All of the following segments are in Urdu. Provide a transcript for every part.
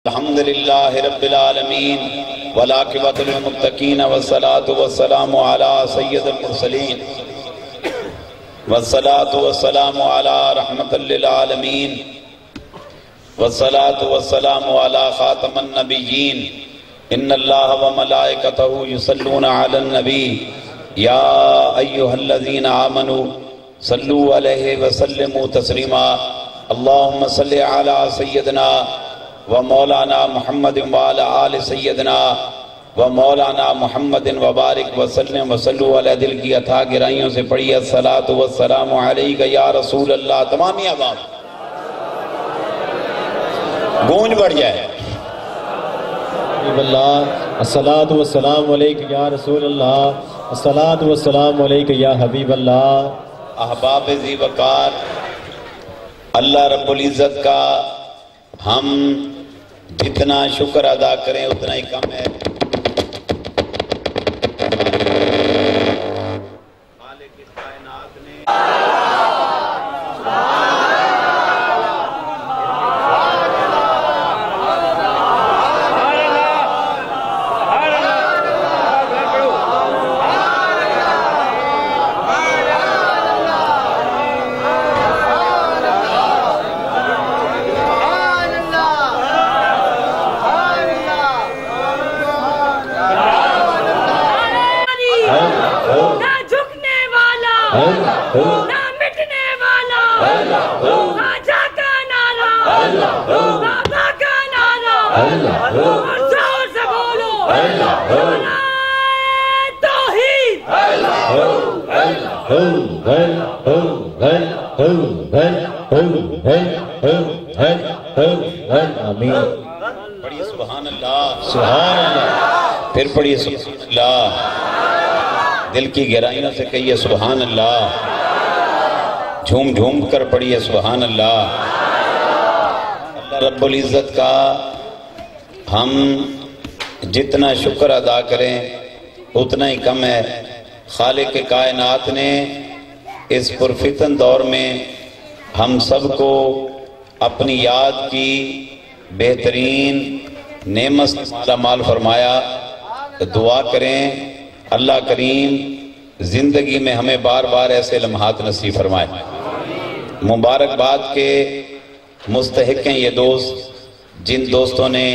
الحمدللہ رب العالمین والعاقبۃ للمتقین والصلاة والسلام علی سید المرسلین والصلاة والسلام علی رحمت للعالمین والصلاة والسلام علی خاتم النبیین ان اللہ وملائکتہ یصلون علی النبی یا ایہا الذین آمنوا صلوا علیہ وسلموا تسلیما اللہم صلی علی سیدنا و مولانا محمد وعلی آل سیدنا و مولانا محمد وبارک وسلم وصلو علی دل کی اتھا گرائیوں سے پڑھی الصلاة والسلام علیکہ یا رسول اللہ. تمامی عوام گونج بڑھ جائے. الصلاة والسلام علیکہ یا رسول اللہ، الصلاة والسلام علیکہ یا حبیب اللہ. احباب ذی وقار، اللہ رب العزت کا ہم جتنا شکر ادا کریں اتنا ہی کم ہے. مالک کائنات نے نہ مٹنے والا خواجہ کا نعرہ، بابا کا نعرہ، اور زور سے بولو توحید. پڑھیے سبحان اللہ، سبحان اللہ، پھر پڑھیے سبحان اللہ. دل کی گہرائیوں سے کہیے سبحان اللہ، جھوم جھوم کر پڑھیے سبحان اللہ. اللہ رب العزت کا ہم جتنا شکر ادا کریں اتنا ہی کم ہے. خالق کائنات نے اس پرفتن دور میں ہم سب کو اپنی یاد کی بہترین نعمت سے مالا مال فرمایا. دعا کریں اللہ کریم زندگی میں ہمیں بار بار ایسے لمحات نصیب فرمائے. مبارکباد کے مستحق ہیں یہ دوست جن دوستوں نے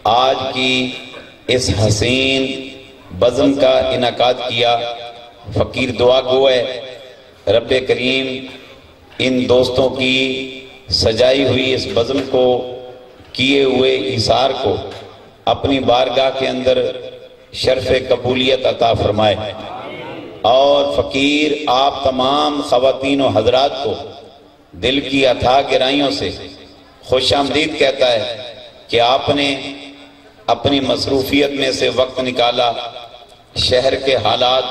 آج کی اس حسین بزم کا انعقاد کیا. فقیر دعا گو ہے رب کریم ان دوستوں کی سجائی ہوئی اس بزم کو، کیے ہوئے ایثار کو اپنی بارگاہ کے اندر شرف قبولیت عطا فرمائے. اور فقیر آپ تمام خواتین و حضرات کو دل کی اتھا گہرائیوں سے خوش آمدید کہتا ہے کہ آپ نے اپنی مصروفیت میں سے وقت نکالا. شہر کے حالات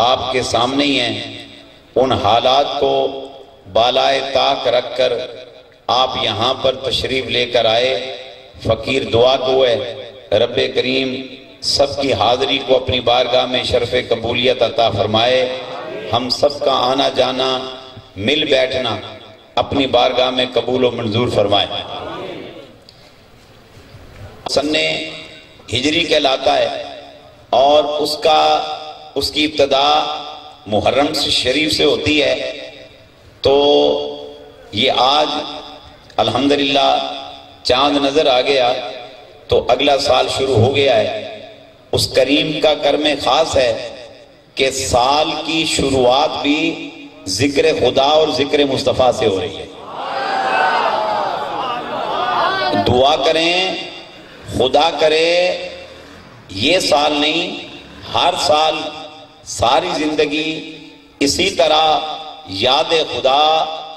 آپ کے سامنے ہی ہیں، ان حالات کو بالائے طاق رکھ کر آپ یہاں پر تشریف لے کر آئے. فقیر دعا گو ہے رب کریم سب کی حاضری کو اپنی بارگاہ میں شرف قبولیت عطا فرمائے. ہم سب کا آنا جانا مل بیٹھنا اپنی بارگاہ میں قبول و منظور فرمائے. سن ہجری کہلاتا ہے اور اس کی ابتدا محرم شریف سے ہوتی ہے. تو یہ آج الحمدللہ چاند نظر آ گیا تو اگلا سال شروع ہو گیا ہے. اس کریم کا کرم خاص ہے کہ سال کی شروعات بھی ذکر خدا اور ذکر مصطفیٰ سے ہو رہی ہے. دعا کریں خدا کرے یہ سال نہیں، ہر سال ساری زندگی اسی طرح یاد خدا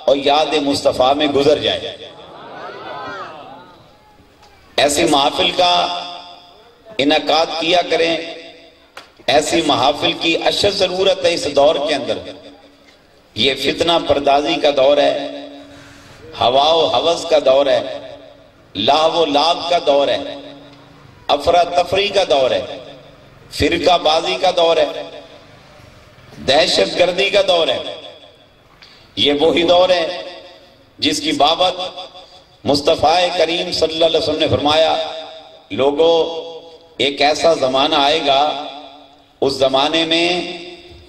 اور یاد مصطفیٰ میں گزر جائے. ایسی محافل کا انعقاد کیا کریں. ایسی محافل کی اشد ضرورت ہے اس دور کے اندر. یہ فتنہ پردازی کا دور ہے، ہوا و ہوس کا دور ہے، لاو و لاب کا دور ہے، افراتفری کا دور ہے، فرقہ بازی کا دور ہے، دہشت گردی کا دور ہے. یہ وہی دور ہے جس کی بابت مصطفیٰ کریم صلی اللہ علیہ وسلم نے فرمایا لوگوں ایک ایسا زمانہ آئے گا، اس زمانے میں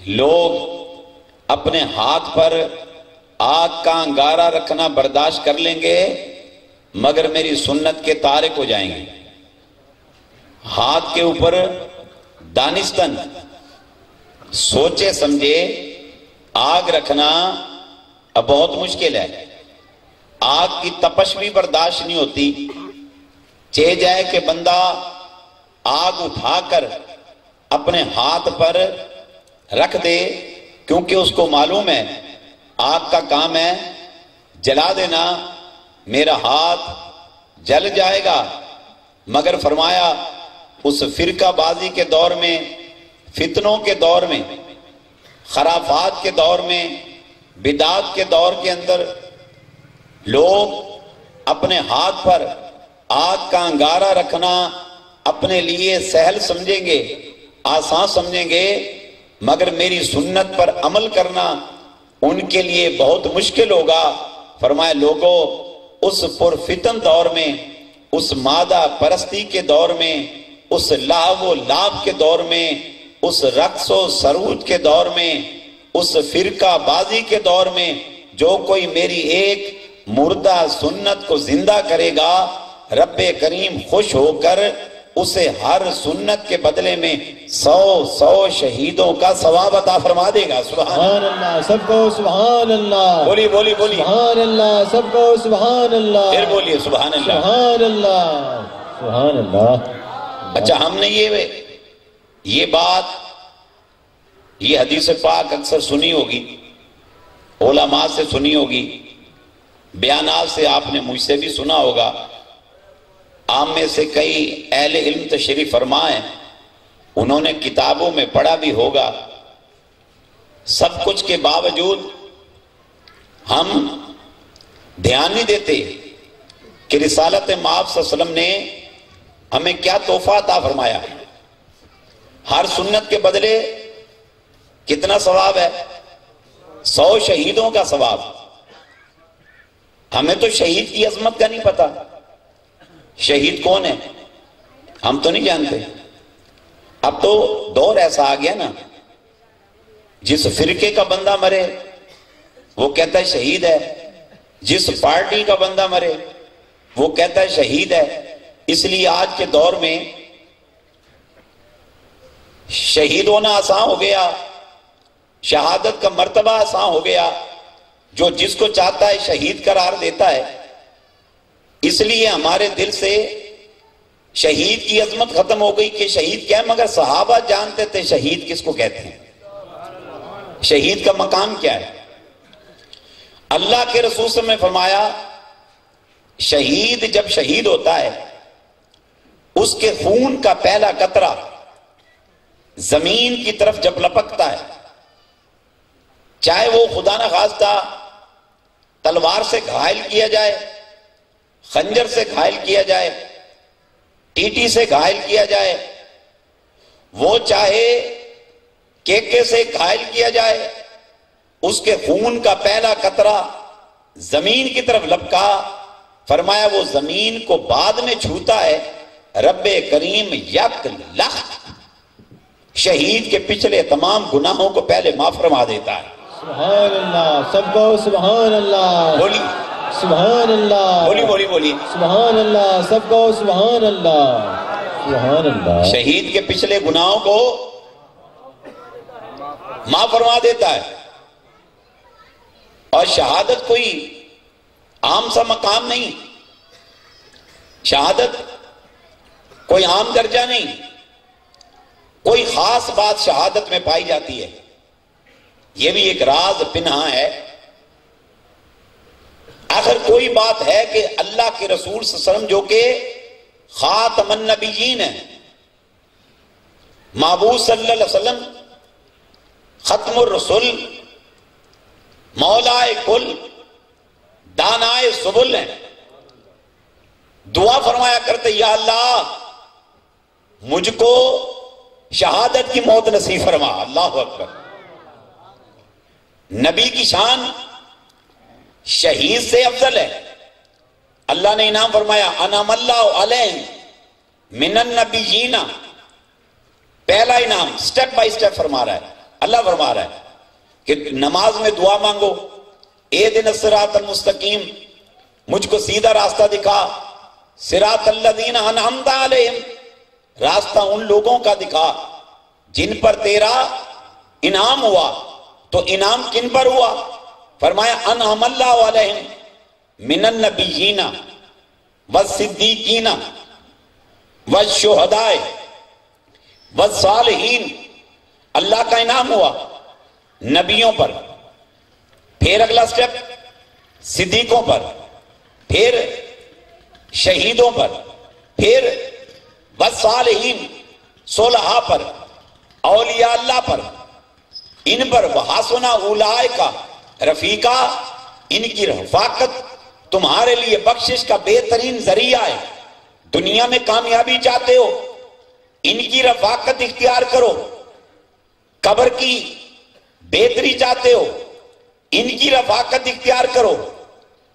لوگ اپنے ہاتھ پر آگ کا انگارہ رکھنا برداشت کر لیں گے مگر میری سنت کے تارک ہو جائیں گے۔ ہاتھ کے اوپر دانستن سوچے سمجھے آگ رکھنا اب بہت مشکل ہے۔ آگ کی تپش بھی برداشت نہیں ہوتی، چاہ جائے کہ بندہ آگ اٹھا کر اپنے ہاتھ پر رکھ دے، کیونکہ اس کو معلوم ہے آگ کا کام ہے جلا دینا، میرا ہاتھ جل جائے گا۔ مگر فرمایا اس فرقہ بازی کے دور میں، فتنوں کے دور میں، خرافات کے دور میں، بدعات کے دور کے اندر لوگ اپنے ہاتھ پر آگ کا انگارہ رکھنا اپنے لیے سہل سمجھیں گے، آسان سمجھیں گے، مگر میری سنت پر عمل کرنا ان کے لیے بہت مشکل ہوگا۔ فرمایا لوگوں اس پرفتن دور میں، اس مادہ پرستی کے دور میں، اس لعب و لعب کے دور میں، اس رقص و سرود کے دور میں، اس فرقہ بازی کے دور میں جو کوئی میری ایک مردہ سنت کو زندہ کرے گا، رب کریم خوش ہو کر اسے ہر سنت کے بدلے میں 100 شہیدوں کا ثواب عطا فرما دے گا۔ سبحان اللہ، سب کو سبحان اللہ، بولی بولی بولی سبحان اللہ، سب کو سبحان اللہ، پھر بولیے سبحان اللہ، سبحان اللہ، سبحان اللہ۔ اچھا ہم نے یہ بات، یہ حدیث پاک اکثر سنی ہوگی، علماء سے سنی ہوگی، بیانات سے آپ نے مجھ سے بھی سنا ہوگا، عام میں سے کئی اہل علم تشریف فرما ہیں، انہوں نے کتابوں میں پڑھا بھی ہوگا۔ سب کچھ کے باوجود ہم دھیان نہیں دیتے کہ رسالت مآب صلی اللہ علیہ وسلم نے ہمیں کیا تحفہ عطا فرمایا۔ ہر سنت کے بدلے کتنا ثواب ہے؟ 100 شہیدوں کا ثواب۔ ہمیں تو شہید کی عظمت کا نہیں پتا، شہید کون ہے ہم تو نہیں جانتے۔ اب تو دور ایسا آ گیا نا، جس فرقے کا بندہ مرے وہ کہتا ہے شہید ہے، جس پارٹی کا بندہ مرے وہ کہتا ہے شہید ہے۔ اس لیے آج کے دور میں شہید ہونا آسان ہو گیا، شہادت کا مرتبہ آسان ہو گیا، جو جس کو چاہتا ہے شہید قرار دیتا ہے۔ اس لیے ہمارے دل سے شہید کی عظمت ختم ہو گئی کہ شہید کیا ہے، مگر صحابہ جانتے تھے شہید کس کو کہتے ہیں، شہید کا مقام کیا ہے۔ اللہ کے رسول صلی اللہ علیہ وسلم نے فرمایا شہید جب شہید ہوتا ہے، اس کے خون کا پہلا قطرہ زمین کی طرف جب لپکتا ہے، چاہے وہ خدا نہ خواستہ تلوار سے گھائل کیا جائے، خنجر سے گھائل کیا جائے، ٹیٹی سے گھائل کیا جائے، وہ چاہے کیکے سے گھائل کیا جائے، اس کے خون کا پہلا قطرہ زمین کی طرف لپکا، فرمایا وہ زمین کو بعد میں چھوتا ہے، رب کریم 1,00,000 شہید کے پچھلے تمام گناہوں کو پہلے معاف فرما دیتا ہے۔ سبحان اللہ، سب کو سبحان اللہ، بولی سبحان اللہ، بولی بولی بولی سبحان اللہ، سب کو سبحان اللہ، سبحان اللہ۔ شہید کے پچھلے گناہوں کو معاف فرما دیتا ہے۔ اور شہادت کوئی عام سا مقام نہیں، شہادت کوئی عام درجہ نہیں، کوئی خاص بات شہادت میں پائی جاتی ہے۔ یہ بھی ایک راز پنہاں ہے۔ آخر کوئی بات ہے کہ اللہ کے رسول صلی اللہ علیہ وسلم جو کہ خاتم النبیین ہیں، معبود صلی اللہ علیہ وسلم ختم الرسول، مولائے کل، دانائے سبل ہیں، دعا فرمایا کرتے یا اللہ مجھ کو شہادت کی موت نصیب فرما۔ اللہ اکبر۔ نبی کی شان شہید سے افضل ہے، اللہ نے انعام فرمایا انعم اللہ علیہم من النبیین، پہلا انعام سٹیپ بائی سٹیپ فرما رہا ہے. اللہ فرما رہا ہے کہ نماز میں دعا مانگو، اہدنا الصراط المستقیم، مجھ کو سیدھا راستہ دکھا، صراط الذین انعمت علیہم، راستہ ان لوگوں کا دکھا جن پر تیرا انعام ہوا. تو انعام کن پر ہوا؟ فرمایا انعم اللہ علیہم من النبیین والصدیقین والشہداء والصالحین. اللہ کا انعام ہوا نبیوں پر، پھر اگلا سٹیپ صدیقوں پر، پھر شہیدوں پر، پھر والصالحین صلحاء پر، اولیاء اللہ پر، ان پر وحسن اولئک رفیقا، ان کی رفاقت تمہارے لیے بخشش کا بہترین ذریعہ ہے. دنیا میں کامیابی چاہتے ہو، ان کی رفاقت اختیار کرو. قبر کی بہتری چاہتے ہو، ان کی رفاقت اختیار کرو.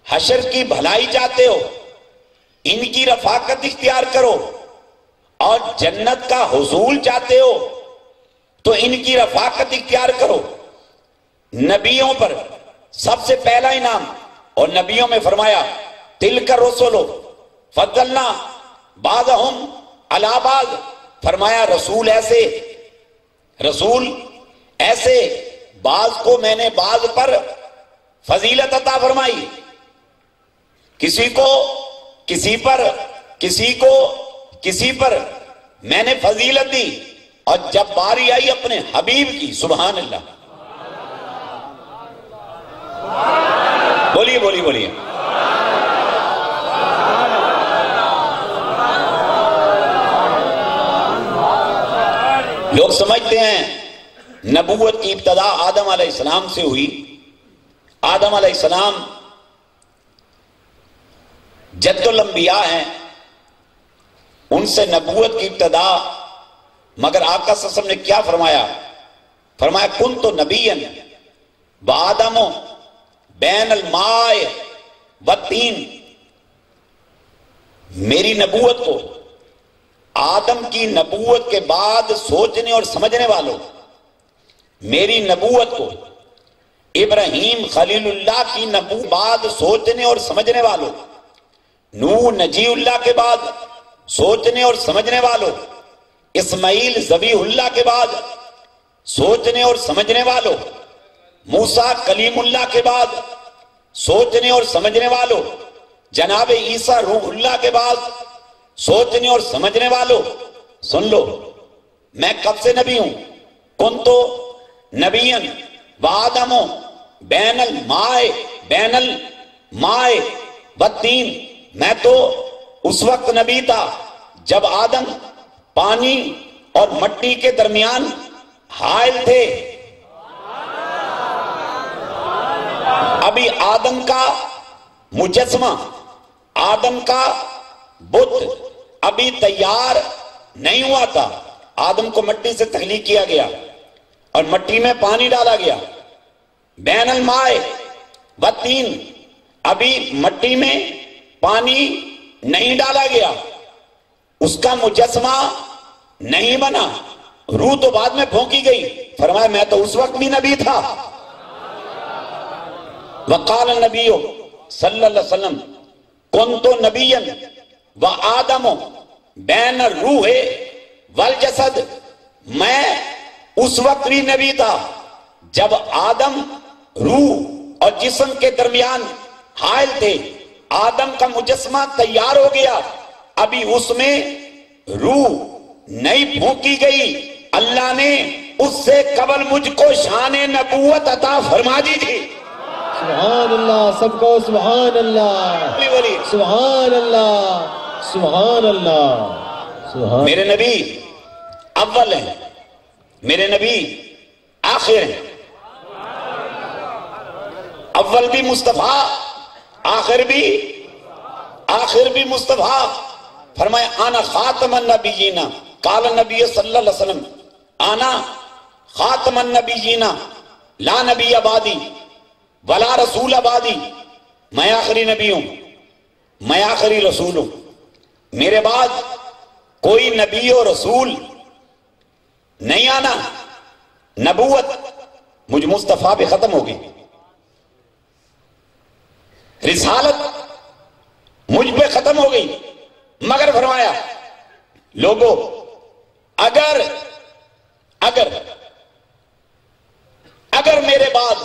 حشر کی بھلائی چاہتے ہو، ان کی رفاقت اختیار کرو. اور جنت کا حصول چاہتے ہو تو ان کی رفاقت اختیار کرو. نبیوں پر سب سے پہلا انعام، اور نبیوں میں فرمایا تلک الرسل فضلنا بعضهم علی بعض، فرمایا رسول ایسے بعض کو میں نے بعض پر فضیلت عطا فرمائی. کسی کو کسی پر میں نے فضیلت دی. اور جب باری آئی اپنے حبیب کی، سبحان اللہ، بولیے بولیے بولیے، لوگ سمجھتے ہیں نبوت کی ابتدا آدم علیہ السلام سے ہوئی. آدم علیہ السلام جد الانبیاء ہیں، ان سے نبوت کی ابتدا. مگر آقا صلی اللہ علیہ وسلم نے کیا فرمایا کنت نبیا وآدم بین الماء والطین. میری نبوت کو، آدم کی نبوت کے بعد سوچنے اور سمجھنے والوں، میری نبوت کو ابراہیم خلیل اللہ کی نبوت بعد سوچنے اور سمجھنے والوں، نوح نجی اللہ کے بعد سوچنے اور سمجھنے والوں، اسماعیل ذبیح اللہ کے بعد سوچنے اور سمجھنے والوں، موسیٰ کلیم اللہ کے بعد سوچنے اور سمجھنے والوں، جناب عیسیٰ روح اللہ کے بعد سوچنے اور سمجھنے والوں. سن لو، میں کب سے نبی ہوں؟ کنتو نبیا وآدم بین الماء والطین. میں تو اس وقت نبی تھا جب آدم پانی اور مٹی کے درمیان حائل تھے. ابھی آدم کا مجسمہ، آدم کا بت ابھی تیار نہیں ہوا تھا. آدم کو مٹی سے تخلیق کیا گیا اور مٹی میں پانی ڈالا گیا. بین الماء والطین، ابھی مٹی میں پانی نہیں ڈالا گیا، اس کا مجسمہ نہیں بنا. روح تو بعد میں پھونکی گئی. فرمایا میں تو اس وقت بھی نبی تھا. وقال النبی صلی اللہ علیہ وسلم کنت نبیا وآدم بین الروح والجسد. میں اس وقت بھی نبی تھا جب آدم روح اور جسم کے درمیان حائل تھے. آدم کا مجسمہ تیار ہو گیا، ابھی اس میں روح نہیں پھونکی گئی. اللہ نے اس سے قبل مجھ کو شان نبوت عطا فرما دی تھی. سبحان اللہ، سب کو سبحان اللہ، سبحان اللہ، سبحان اللہ. میرے نبی اول ہیں، میرے نبی آخر ہیں. اول بھی مصطفیٰ، آخر بھی مصطفیٰ. فرمایا انا خاتم النبیین. قال النبی صلی اللہ علیہ وسلم انا خاتم النبیین لا نبی بعدی ولا رسول بعدی. میں آخری نبی ہوں، میں آخری رسول ہوں، میرے بعد کوئی نبی و رسول نہیں آنا، نبوت مجھ مصطفیٰ پہ ختم ہو گئی، رسالت مجھ پہ ختم ہو گئی، مگر فرمایا لوگوں اگر میرے بعد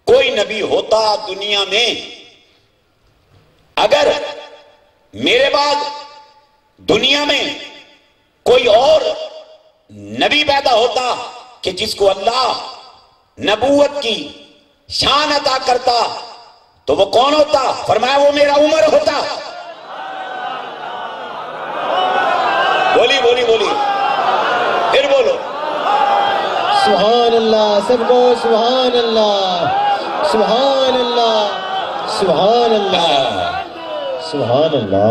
کوئی نبی ہوتا دنیا میں، اگر میرے بعد دنیا میں کوئی اور نبی پیدا ہوتا کہ جس کو اللہ نبوت کی شان عطا کرتا تو وہ کون ہوتا؟ فرمایا وہ میرا عمر ہوتا۔ بولی بولی بولی پھر بولو سبحان اللہ، سب کو سبحان اللہ، سبحان اللہ، سبحان اللہ، سبحان اللہ۔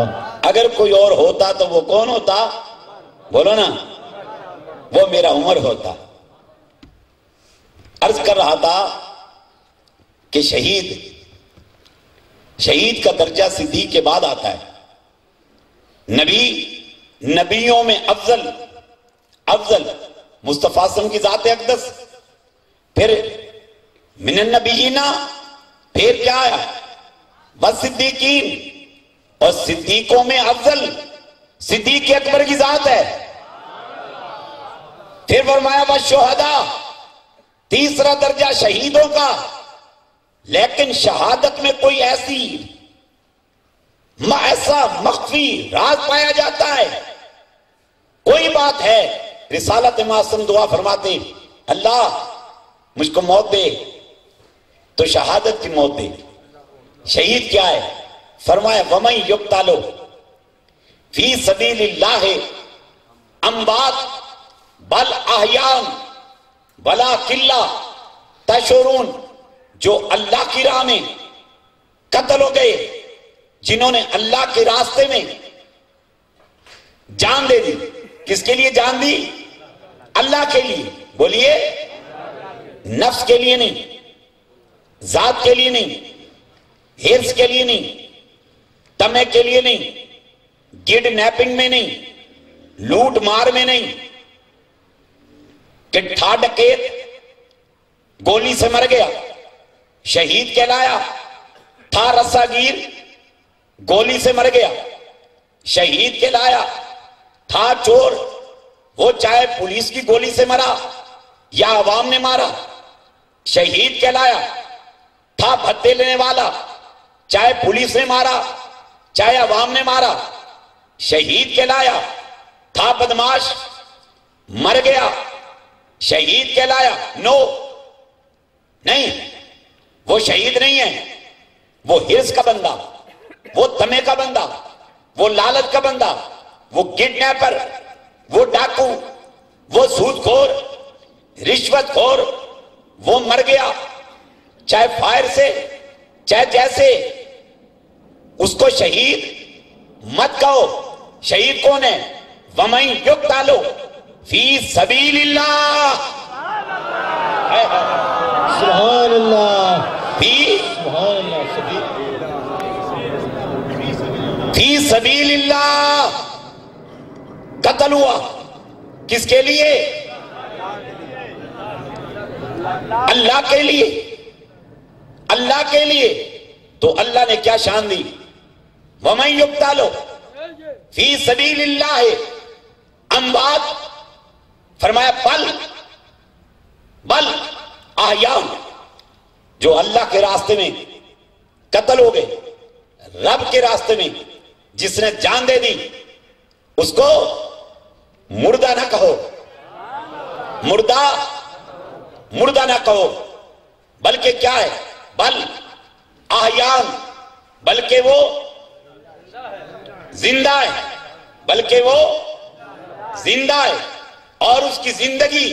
اگر کوئی اور ہوتا تو وہ کون ہوتا؟ بولو نا، وہ میرا عمر ہوتا۔ عرض کر رہا تھا کہ شہید کا درجہ صدیق کے بعد آتا ہے، نبیوں میں افضل مصطفیٰ صلی اللہ علیہ وسلم کی ذات اقدس، پھر من النبیین، پھر کیا آیا؟ والصدیقین، اور صدیقوں میں افضل صدیق اکبر کی ذات ہے، پھر فرمایا والشہداء، تیسرا درجہ شہیدوں کا، لیکن شہادت میں کوئی ایسا مخفی راز پایا جاتا ہے، کوئی بات ہے، رسالت معصوم دعا فرماتے اللہ مجھ کو موت دے تو شہادت کی موت دے۔ شہید کیا ہے؟ فرمایا وَمَن يُقْتَلُ فِي سَبِيلِ اللَّهِ أَمْوَاتٌ بَلْ أَحْيَاءٌ وَلَٰكِن لَّا تَشْعُرُونَ، جو اللہ کی راہ میں قتل ہو گئے، جنہوں نے اللہ کے راستے میں جان دے دی۔ کس کے لیے جان دی؟ اللہ کے لیے۔ بولیے، نفس کے لیے نہیں، ذات کے لیے نہیں، حرص کے لیے نہیں، تمے کے لیے نہیں، گڈ نیپنگ میں نہیں، لوٹ مار میں نہیں، کہ تھا ڈکیت گولی سے مر گیا شہید کہلایا، تھا رسا گیر گولی سے مر گیا شہید کہلایا، تھا چور وہ چاہے پولیس کی گولی سے مرا یا عوام نے مارا شہید کہلایا، تھا بھتے لینے والا چاہے پولیس نے مارا چاہے عوام نے مارا شہید کہلایا، تھا بدماش مر گیا شہید کہلایا۔ نو، نہیں، وہ شہید نہیں ہے، وہ حرص کا بندہ، وہ تمے کا بندہ، وہ لالچ کا بندہ، وہ کڈنیپر، وہ ڈاکو، وہ سود خور، رشوت خور، وہ مر گیا چاہے فائر سے چاہے جیسے، اس کو شہید مت کہو۔ شہید کون ہے؟ وَمَن يُقْتَلُ فِي سَبِيلِ اللَّهِ، سبحان اللہ، سبحان اللہ، فی سبیل اللہ، قتل ہوا کس کے لیے؟ اللہ کے لیے، اللہ کے لیے۔ تو اللہ نے کیا شان دی؟ وَمَن يُقْتَلُ فِي سَبِيلِ اللَّهِ أَمْوَاتٌ، فرمایا بل احیاء، جو اللہ کے راستے میں قتل ہو گئے، رب کے راستے میں جس نے جان دے دی، اس کو مردہ نہ کہو، مردہ نہ کہو، بلکہ کیا ہے؟ بل احیاء، بلکہ وہ زندہ ہے، بلکہ وہ زندہ ہے، اور اس کی زندگی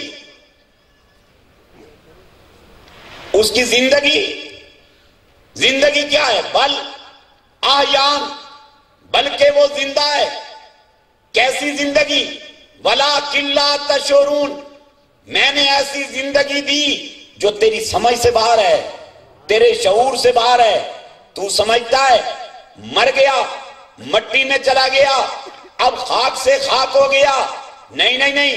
کیا ہے؟ بل احیاء، بلکہ وہ زندہ ہے۔ کیسی زندگی؟ وَلَٰكِن لَّا تَشْعُرُونَ، میں نے ایسی زندگی دی جو تیری سمجھ سے باہر ہے، تیرے شعور سے باہر ہے۔ تو سمجھتا ہے مر گیا، مٹی میں چلا گیا، اب خاک سے خاک ہو گیا، نہیں نہیں نہیں،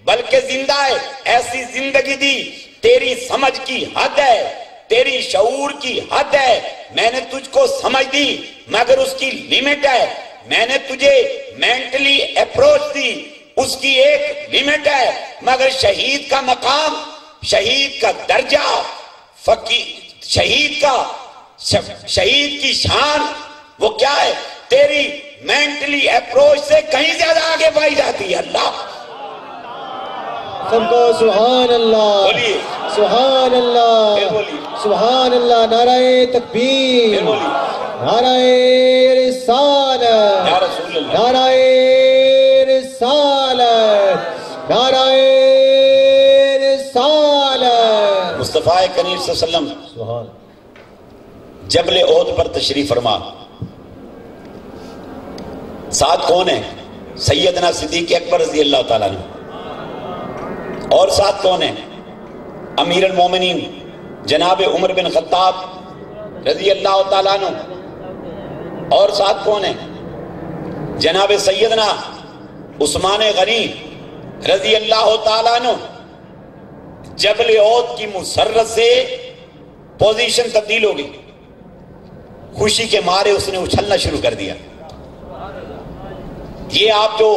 بلکہ زندہ ہے، ایسی زندگی دی، تیری سمجھ کی حد ہے، تیری شعور کی حد ہے، میں نے تجھ کو سمجھ دی مگر اس کی لیمٹ ہے، میں نے تجھے مینٹلی اپروچ دی، اس کی ایک لیمٹ ہے، مگر شہید کا مقام، شہید کا درجہ، شہید کی شان وہ کیا ہے؟ تیری مینٹلی اپروچ سے کہیں زیادہ آگے پائی جاتی ہے۔ اللہ سب کو سبحان اللہ، بولیے سبحان اللہ، پھر بولیے، سبحان اللہ، نعرہ تکبیر، پھر بولیے، نعرہ رسالت، یا رسول اللہ، نعرہ رسالت، نعرہ رسالت۔ مصطفیٰ کریم صلی اللہ علیہ وسلم سبحان جبل احد پر تشریف فرما، ساتھ کون ہے؟ سیدنا صدیق اکبر رضی اللہ تعالیٰ عنہ، اور ساتھ کون ہے؟ امیر المومنین جناب عمر بن خطاب رضی اللہ تعالیٰ عنہ، اور ساتھ کون ہے؟ جناب سیدنا عثمان غنی رضی اللہ تعالیٰ عنہ۔ جبل احد کی مسرت سے پوزیشن تبدیل ہو گئی، خوشی کے مارے اس نے اچھلنا شروع کر دیا۔ یہ آپ جو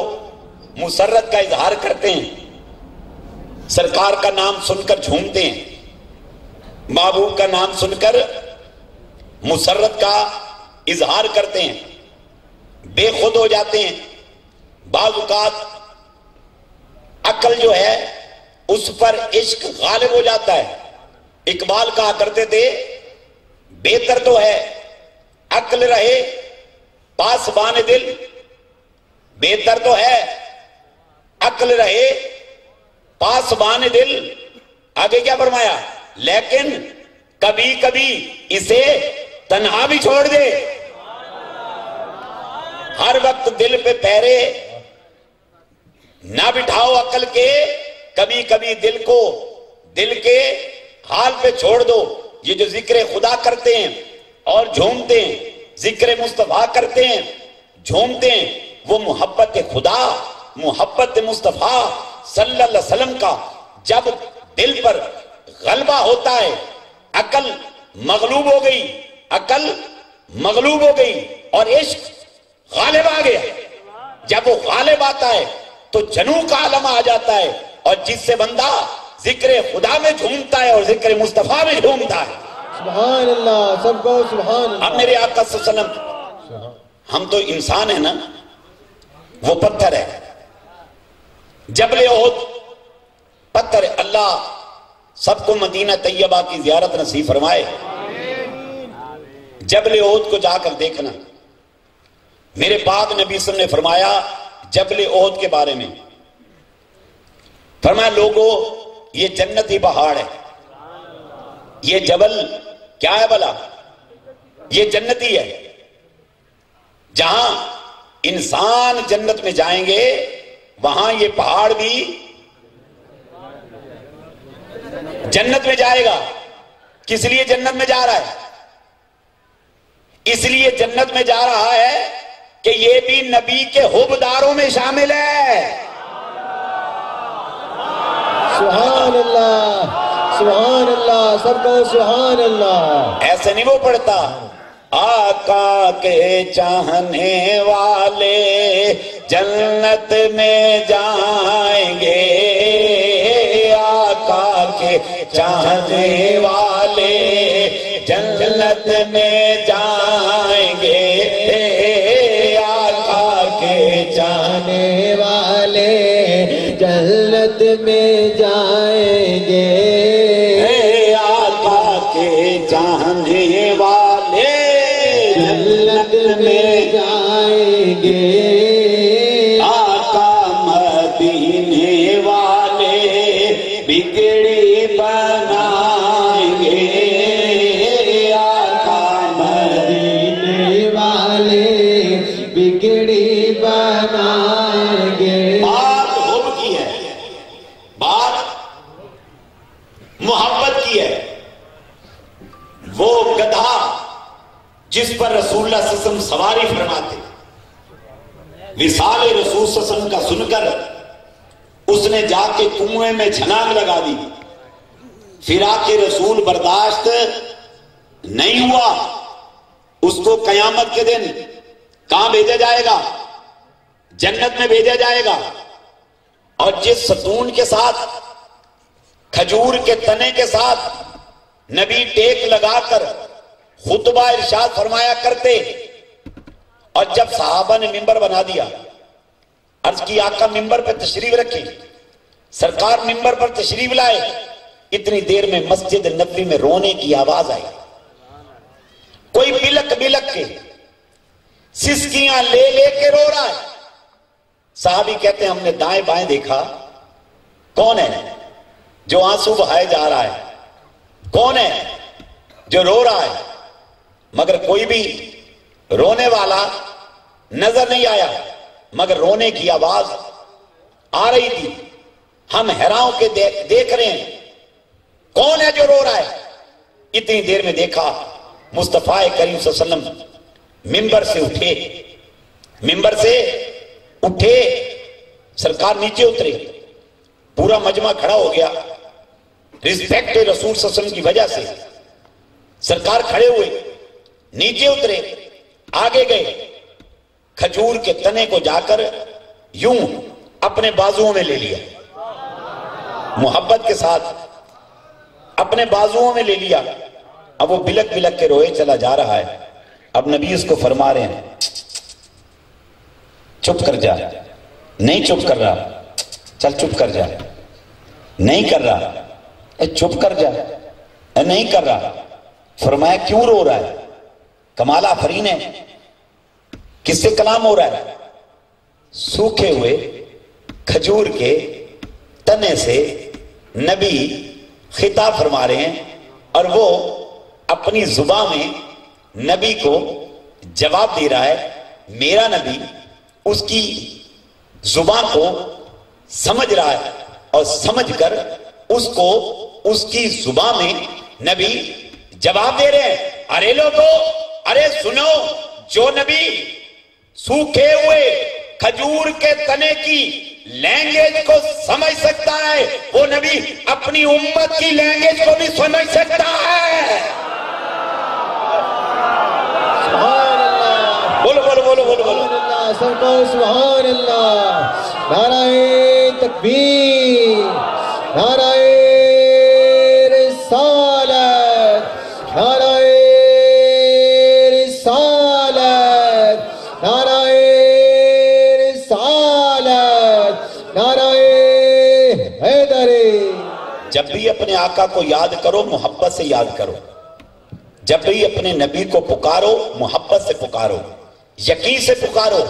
مسرت کا اظہار کرتے ہیں، سرکار کا نام سن کر جھومتے ہیں، محبوب کا نام سن کر مسرت کا اظہار کرتے ہیں، بے خود ہو جاتے ہیں، بعض اوقات عقل جو ہے اس پر عشق غالب ہو جاتا ہے۔ اقبال کہا کرتے تھے بہتر تو ہے عقل رہے پاسبان دل، بہتر تو ہے عقل رہے پاسبان دل، آگے کیا فرمایا؟ لیکن کبھی کبھی اسے تنہا بھی چھوڑ دے، ہر وقت دل پہ پہرے نہ بٹھاؤ عقل کے، کبھی کبھی دل کو دل کے حال پہ چھوڑ دو۔ یہ جو ذکر خدا کرتے ہیں اور جھومتے ہیں، ذکر مصطفیٰ کرتے ہیں جھومتے ہیں، وہ محبت خدا، محبت مصطفیٰ صلی اللہ علیہ وسلم کا جب دل پر غلبہ ہوتا ہے، عقل مغلوب ہو گئی، عقل مغلوب ہو گئی اور عشق غالب آ گیا، جب وہ غالب آتا ہے تو جنوں کا عالم آ جاتا ہے، اور جس سے بندہ ذکر خدا میں جھومتا ہے اور ذکر مصطفیٰ میں جھومتا ہے۔ سبحان اللہ، سب کو سبحان اللہ۔ اب میرے آقا صلی اللہ علیہ وسلم، ہم تو انسان ہیں نا، وہ پتھر ہے، جبل احد پتھر ہے۔ اللہ سب کو مدینہ طیبہ کی زیارت نصیب فرمائے۔ جبل احد کو جا کر دیکھنا، میرے پاک نبی صلی اللہ علیہ وسلم نے فرمایا جبل احد کے بارے میں، فرمایا لوگوں یہ جنتی پہاڑ ہے، یہ جبل کیا ہے بھلا؟ یہ جنتی ہے، جہاں انسان جنت میں جائیں گے وہاں یہ پہاڑ بھی جنت میں جائے گا۔ کس لیے جنت میں جا رہا ہے؟ اس لیے جنت میں جا رہا ہے کہ یہ بھی نبی کے حبداروں میں شامل ہے۔ سبحان اللہ، سبحان اللہ، سب کو سبحان اللہ۔ ایسے نہیں وہ پڑھتا آقا کے چاہنے والے جنت میں جائیں گے، آقا کے چاہنے والے جنت میں جائیں گے، آقا کے چاہنے والے جنت میں جائیں گے، آقا کے چاہنے والے جنت میں جائیں گے، آقا مدینے والے بگڑی بنائیں گے، آقا مدینے والے بگڑی بنائیں گے۔ بات حب کی ہے، بات محبت کی ہے۔ وہ گدھا جس پر رسول اللہ صلی اللہ علیہ وسلم سواری فرماتے. وصال رسول صلی اللہ علیہ وسلم کا سن کر اس نے جا کے کنویں میں چھلانگ لگا دی. فراق رسول برداشت نہیں ہوا. اس کو قیامت کے دن کہاں بھیجا جائے گا؟ جنت میں بھیجا جائے گا. اور جس ستون کے ساتھ، کھجور کے تنے کے ساتھ نبی ٹیک لگا کر خطبہ ارشاد فرمایا کرتے، اور جب صحابہ نے ممبر بنا دیا، عرض کی آقا ممبر پر تشریف رکھیں، سرکار ممبر پر تشریف لائے، اتنی دیر میں مسجد نبوی میں رونے کی آواز آئی. کوئی بلک بلک کے سسکیاں لے لے کے رو رہا ہے. صحابی کہتے ہیں ہم نے دائیں بائیں دیکھا، کون ہے جو آنسو بہائے جا رہا ہے؟ کون ہے جو رو رہا ہے؟ مگر کوئی بھی رونے والا نظر نہیں آیا، مگر رونے کی آواز آ رہی تھی. ہم حیران ہو کے دیکھ رہے ہیں کون ہے جو رو رہا ہے. اتنی دیر میں دیکھا مصطفیٰ کریم صلی اللہ علیہ وسلم ممبر سے اٹھے، سرکار نیچے اترے، پورا مجمع کھڑا ہو گیا. رسپیکٹ رسول صلی اللہ علیہ وسلم کی وجہ سے سرکار کھڑے ہوئے، نیچے اترے، آگے گئے، کھجور کے تنے کو جا کر یوں اپنے بازوؤں میں لے لیا، محبت کے ساتھ اپنے بازوؤں میں لے لیا. اب وہ بلک بلک کے روئے چلا جا رہا ہے. اب نبی اس کو فرما رہے ہیں چپ کر جا. نہیں چپ کر رہا، چل چپ کر جا. نہیں کر رہا، چپ کر جا. نہیں کر رہا. فرمایا کیوں رو رہا ہے؟ کمال آفرین ہے. کس سے کلام ہو رہا ہے؟ سوکھے ہوئے کھجور کے تنے سے نبی خطاب فرما رہے ہیں، اور وہ اپنی زبان میں نبی کو جواب دے رہا ہے. میرا نبی اس کی زبان کو سمجھ رہا ہے، اور سمجھ کر اس کو اس کی زبان میں نبی جواب دے رہے ہیں. ارے لوگو، ارے سنو، جو نبی سوکھے ہوئے کھجور کے تنے کی لینگویج کو سمجھ سکتا ہے، وہ نبی اپنی امت کی لینگویج کو بھی سمجھ سکتا ہے. بولو بولو بولو بولو بولو. سب کو سبحان اللہ. نعرہ تکبیر، نعرہ رسالت، نعرہ رسالت، نعرہ رسالت، نعرہ حیدری. جب بھی اپنے آقا کو یاد کرو محبت سے یاد کرو. جب بھی اپنے نبی کو پکارو محبت سے پکارو، یقین سے پکارو.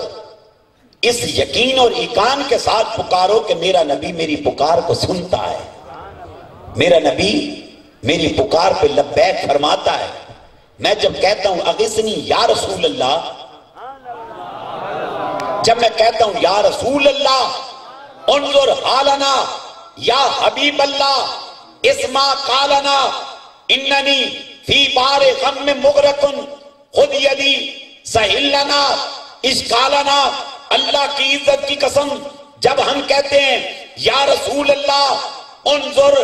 اس یقین اور ایقان کے ساتھ پکارو کہ میرا نبی میری پکار کو سنتا ہے، میرا نبی میری پکار پہ لبیک فرماتا ہے. میں جب کہتا ہوں اغثنی یا رسول اللہ، جب میں کہتا ہوں یا رسول اللہ انظر حالنا یا حبیب اللہ اسما قالنا اننی فی بار غم مغرقن خود یدی سہل لنا اشکالنا. اللہ کی عزت کی قسم، جب ہم کہتے ہیں یا رسول اللہ انظر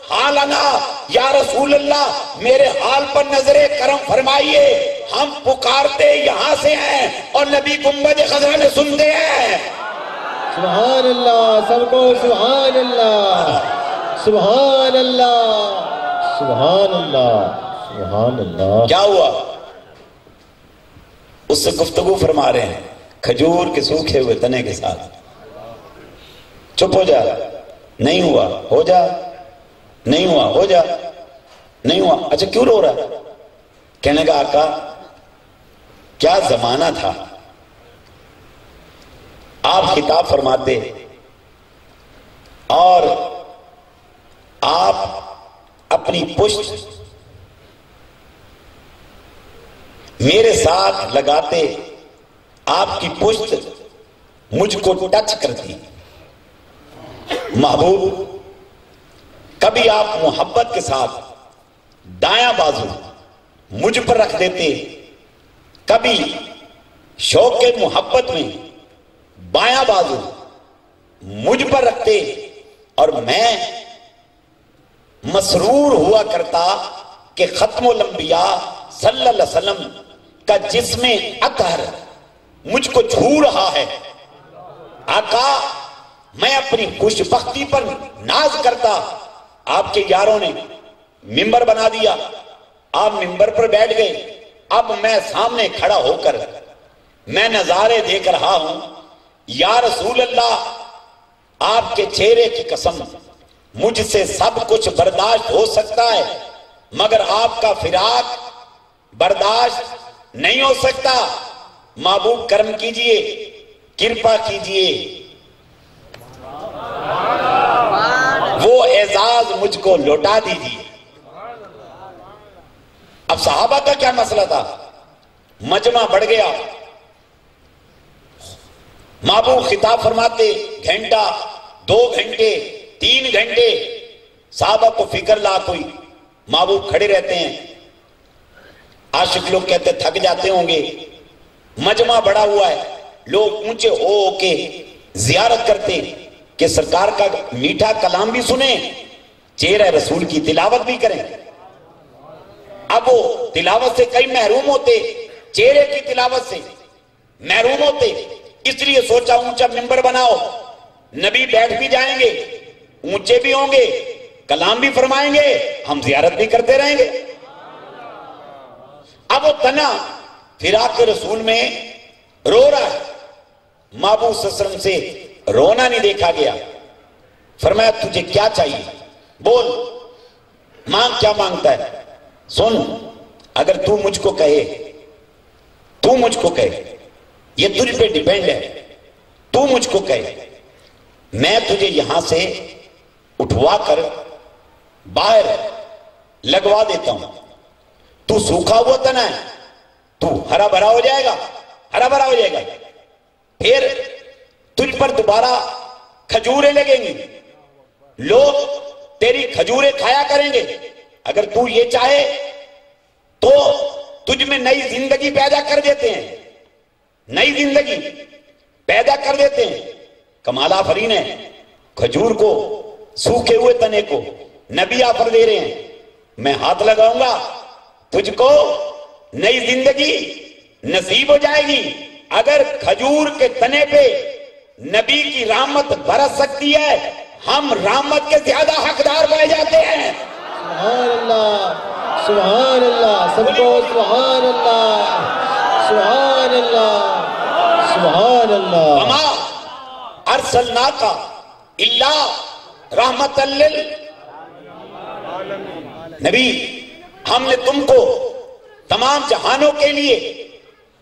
حالنا، یا رسول اللہ میرے حال پر نظر کرم فرمائیے، ہم پکارتے یہاں سے ہیں اور نبی گنبد خضرا میں سنتے ہیں. سبحان اللہ. سب کو سبحان اللہ، سبحان اللہ، سبحان اللہ، سبحان اللہ. کیا ہوا؟ اس سے گفتگو فرما رہے ہیں کھجور کے سوکھے ہوئے تنے کے ساتھ. چپ ہو جا. نہیں ہوا. ہو جا. نہیں ہوا. ہو جا. نہیں ہوا. اچھا کیوں رو رہا؟ کہنے کا آقا کیا زمانہ تھا، آپ خطاب فرماتے اور آپ اپنی پشت میرے ساتھ لگاتے، آپ کی پشت مجھ کو ٹچ کرتی. محبوب کبھی آپ محبت کے ساتھ دایاں بازو مجھ پر رکھ دیتے کبھی شوق محبت میں بایاں بازو مجھ پر رکھتے اور میں مسرور ہوا کرتا کہ ختم الانبیاء صلی اللہ علیہ وسلم کا جسم اطہر مجھ کو چھو رہا ہے۔ آقا میں اپنی خوش بختی پر ناز کرتا، آپ کے یاروں نے ممبر بنا دیا، آپ ممبر پر بیٹھ گئے، اب میں سامنے کھڑا ہو کر میں نظارے دیکھ رہا ہوں، یا رسول اللہ آپ کے چہرے کی قسم مجھ سے سب کچھ برداشت ہو سکتا ہے مگر آپ کا فراق برداشت نہیں ہو سکتا، محبوب کرم کیجئے، کرپا کیجئے، وہ اعزاز مجھ کو لوٹا دیجئے۔ اب صحابہ کا کیا مسئلہ تھا؟ مجمع بڑھ گیا، محبوب خطاب فرماتے، گھنٹہ 2 گھنٹے 3 گھنٹے، صحابہ کو فکر لاحق ہوئی، محبوب کھڑے رہتے ہیں، عاشق لوگ کہتے تھک جاتے ہوں گے، مجمع بڑا ہوا ہے، لوگ اونچے ہو کے زیارت کرتے کہ سرکار کا میٹھا کلام بھی سنیں، چہرہ رسول کی تلاوت بھی کریں۔ اب وہ تلاوت سے کئی محروم ہوتے، چہرے کی تلاوت سے محروم ہوتے، اس لیے سوچا اونچا ممبر بناؤ، نبی بیٹھ بھی جائیں گے، اونچے بھی ہوں گے، کلام بھی فرمائیں گے، ہم زیارت بھی کرتے رہیں گے۔ اب وہ تنا فراق رسول میں رو رہا ہے، محبوب صلی اللہ علیہ وسلم سے رونا نہیں دیکھا گیا، فرمایا تجھے کیا چاہیے بول، مانگ، کیا مانگتا ہے؟ سن، اگر تو مجھ کو کہے یہ تجھ پہ ڈیپینڈ ہے، تو مجھ کو کہے میں تجھے یہاں سے اٹھوا کر باہر لگوا دیتا ہوں، تو سوکھا ہوا تنا ہے، تو ہرا بھرا ہو جائے گا، ہرا بھرا ہو جائے گا، پھر تجھ پر دوبارہ کھجوریں لگیں گی، لوگ تیری کھجوریں کھایا کریں گے، اگر تو یہ چاہے تو تجھ میں نئی زندگی پیدا کر دیتے ہیں، نئی زندگی پیدا کر دیتے ہیں۔ کمال آفرین ہے، کھجور کو، سوکھے ہوئے تنے کو نبی آفر دے رہے ہیں، میں ہاتھ لگاؤں گا تجھ کو نئی زندگی نصیب ہو جائے گی۔ اگر کھجور کے تنے پہ نبی کی رحمت برس سکتی ہے، ہم رحمت کے زیادہ حقدار پائے جاتے ہیں۔ سبحان اللہ، سبحان اللہ، سب کو سبحان اللہ، سبحان اللہ، سبحان اللہ۔ وما ارسلناک الا رحمت نبی، ہم نے تم کو تمام جہانوں کے لیے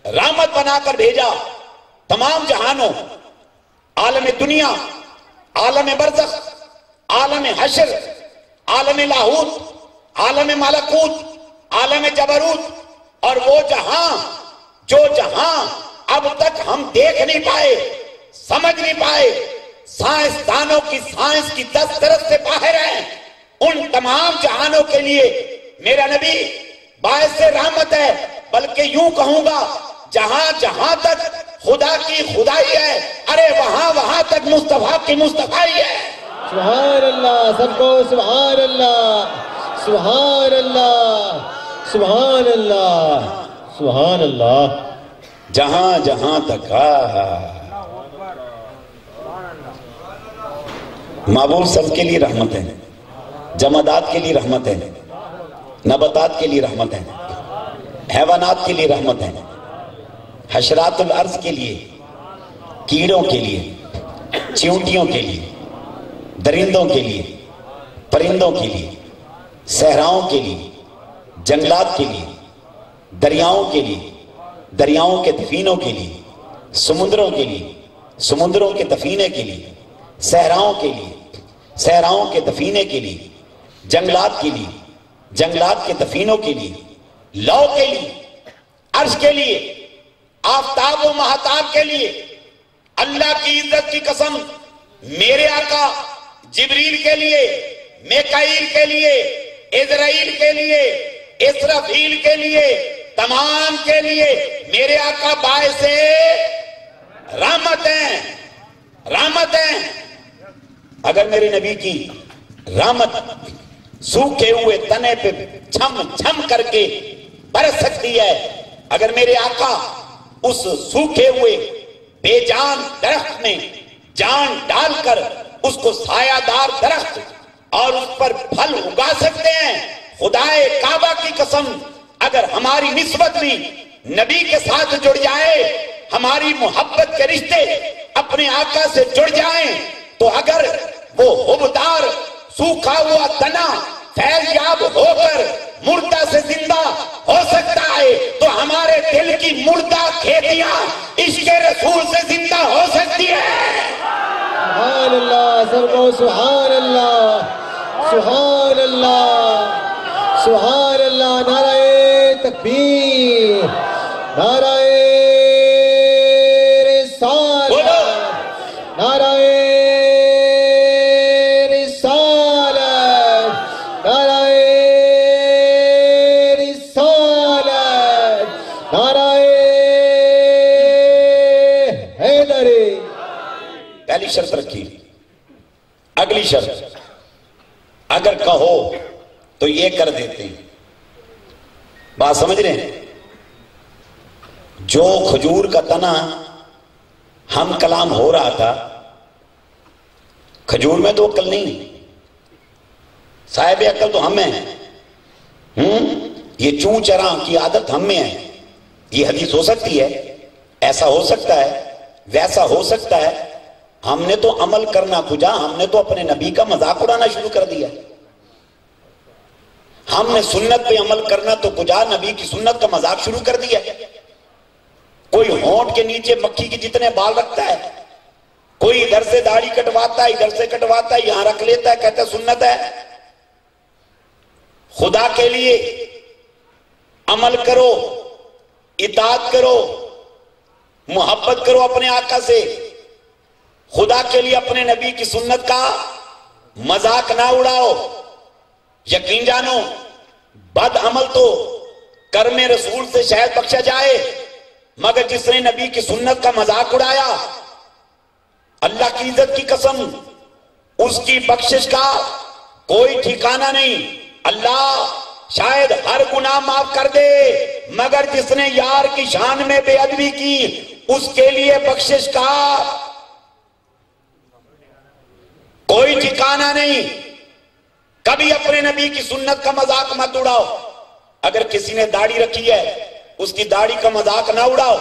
رحمت بنا کر بھیجا، تمام جہانوں، عالم دنیا، عالم برزخ، عالم حشر، عالم لاہوت، عالم ملکوت، عالم جبروت، اور وہ جہاں جو جہاں اب تک ہم دیکھ نہیں پائے، سمجھ نہیں پائے، سائنسدانوں کی سائنس کی دسترس سے باہر ہیں، ان تمام جہانوں کے لیے میرا نبی باعث رحمت ہے۔ بلکہ یوں کہوں گا، جہاں جہاں تک خدا کی خدائی ہے، ارے وہاں وہاں تک مصطفیٰ کی مصطفیٰ ہے۔ سبحان اللہ، سب کو سبحان اللہ، سبحان اللہ، سبحان اللہ، سبحان اللہ۔ جہاں جہاں تک محبوب سب کے لیے رحمت ہے، جمادات کے لیے رحمت ہے، نباتات کے لیے رحمت ہے، حیوانات کے لیے رحمت ہے، حشرات الارض کے لیے، کیڑوں کے لیے، چیونٹیوں کے لیے، درندوں کے لیے، پرندوں کے لیے، صحراؤں کے لیے، جنگلات کے لیے، دریاؤں کے لیے، دریاؤں کے دفینوں کے لیے، سمندروں کے لیے، سمندروں کے دفینے کے لیے، صحراؤں کے لیے، صحراؤں کے دفینے کے لیے، جنگلات کے لیے، جنگلات کے دفینوں کے لیے، لو کے لیے، عرش کے لیے، آفتاب و مہتاب کے لیے، اللہ کی عزت کی قسم، میرے آقا جبریل کے لیے، میکائیل کے لیے، عزرائیل کے لیے، اسرافیل کے لیے، تمام کے لیے میرے آقا باعث رحمت ہیں، رحمت ہیں۔ اگر میرے نبی کی رحمت سوکھے ہوئے تنے پہ چھم چھم کر کے برس سکتی ہے، اگر میرے آقا اس سوکھے ہوئے بے جان درخت میں جان ڈال کر اس کو سایہ دار درخت اور اس پر پھل اگا سکتے ہیں، خدائے کعبہ کی قسم اگر ہماری نسبت بھی نبی کے ساتھ جڑ جائے، ہماری محبت کے رشتے اپنے آقا سے جڑ جائیں، تو اگر وہ حبدار سوکھا ہوا تنا فیض یاب ہو کر مردہ سے زندہ ہو سکتا ہے، تو ہمارے دل کی مردہ کھیتیاں عشق رسول سے زندہ ہو سکتی ہے۔ سبحان اللہ، سب کو سبحان اللہ، سبحان اللہ، سبحان اللہ۔ نعرہ تکبیر، نعرہ رسالت، نعرہ رسالت، نعرہ رسالت، نعرہ حیدری۔ پہلی شرط رکھی، اگلی شرط اگر کہو تو یہ کر دیتے ہیں۔ بات سمجھ رہے ہیں؟ جو کھجور کا تنا ہم کلام ہو رہا تھا، کھجور میں تو عقل نہیں، صاحب عقل تو ہم ہیں۔ یہ چوں چراں کی عادت ہم میں ہے۔ یہ حدیث ہو سکتی ہے، ایسا ہو سکتا ہے، ویسا ہو سکتا ہے۔ ہم نے تو عمل کرنا کجا، ہم نے تو اپنے نبی کا مذاق اڑانا شروع کر دیا۔ ہم نے سنت پہ عمل کرنا تو کجا نبی کی سنت کا مذاق شروع کر دیا۔ کوئی ہونٹ کے نیچے مکھی کے جتنے بال رکھتا ہے، کوئی ادھر سے داڑھی کٹواتا ہے، ادھر سے کٹواتا ہے، یہاں رکھ لیتا ہے، کہتا ہے سنت ہے۔ خدا کے لیے عمل کرو، اطاعت کرو، محبت کرو اپنے آقا سے۔ خدا کے لیے اپنے نبی کی سنت کا مذاق نہ اڑاؤ۔ یقین جانو بد عمل تو کرم رسول سے شاید بخشا جائے، مگر جس نے نبی کی سنت کا مذاق اڑایا، اللہ کی عزت کی قسم اس کی بخشش کا کوئی ٹھکانہ نہیں۔ اللہ شاید ہر گناہ معاف کر دے، مگر جس نے یار کی شان میں بے ادبی کی اس کے لیے بخشش کا کوئی ٹھکانہ نہیں۔ کبھی اپنے نبی کی سنت کا مذاق مت اڑاؤ۔ اگر کسی نے داڑھی رکھی ہے اس کی داڑھی کا مذاق نہ اڑاؤ۔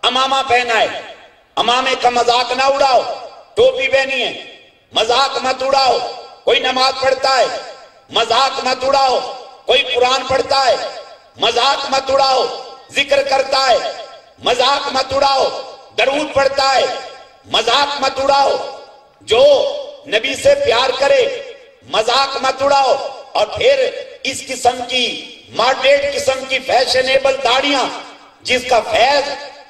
امامہ پہنا ہے، امامے کا مذاق نہ اڑاؤ۔ ٹوپی پہنی ہے، مذاق مت اڑاؤ۔ کوئی نماز پڑھتا ہے، مذاق مت اڑاؤ۔ کوئی قرآن پڑھتا ہے، مذاق مت اڑاؤ۔ ذکر کرتا ہے، مذاق مت اڑاؤ۔ درود پڑھتا ہے، مذاق مت اڑاؤ۔ جو نبی سے پیار کرے مذاق مت اڑاؤ۔ اور پھر اس قسم کی ماڈریٹ قسم کی فیشنیبل داڑیاں جس کا فیض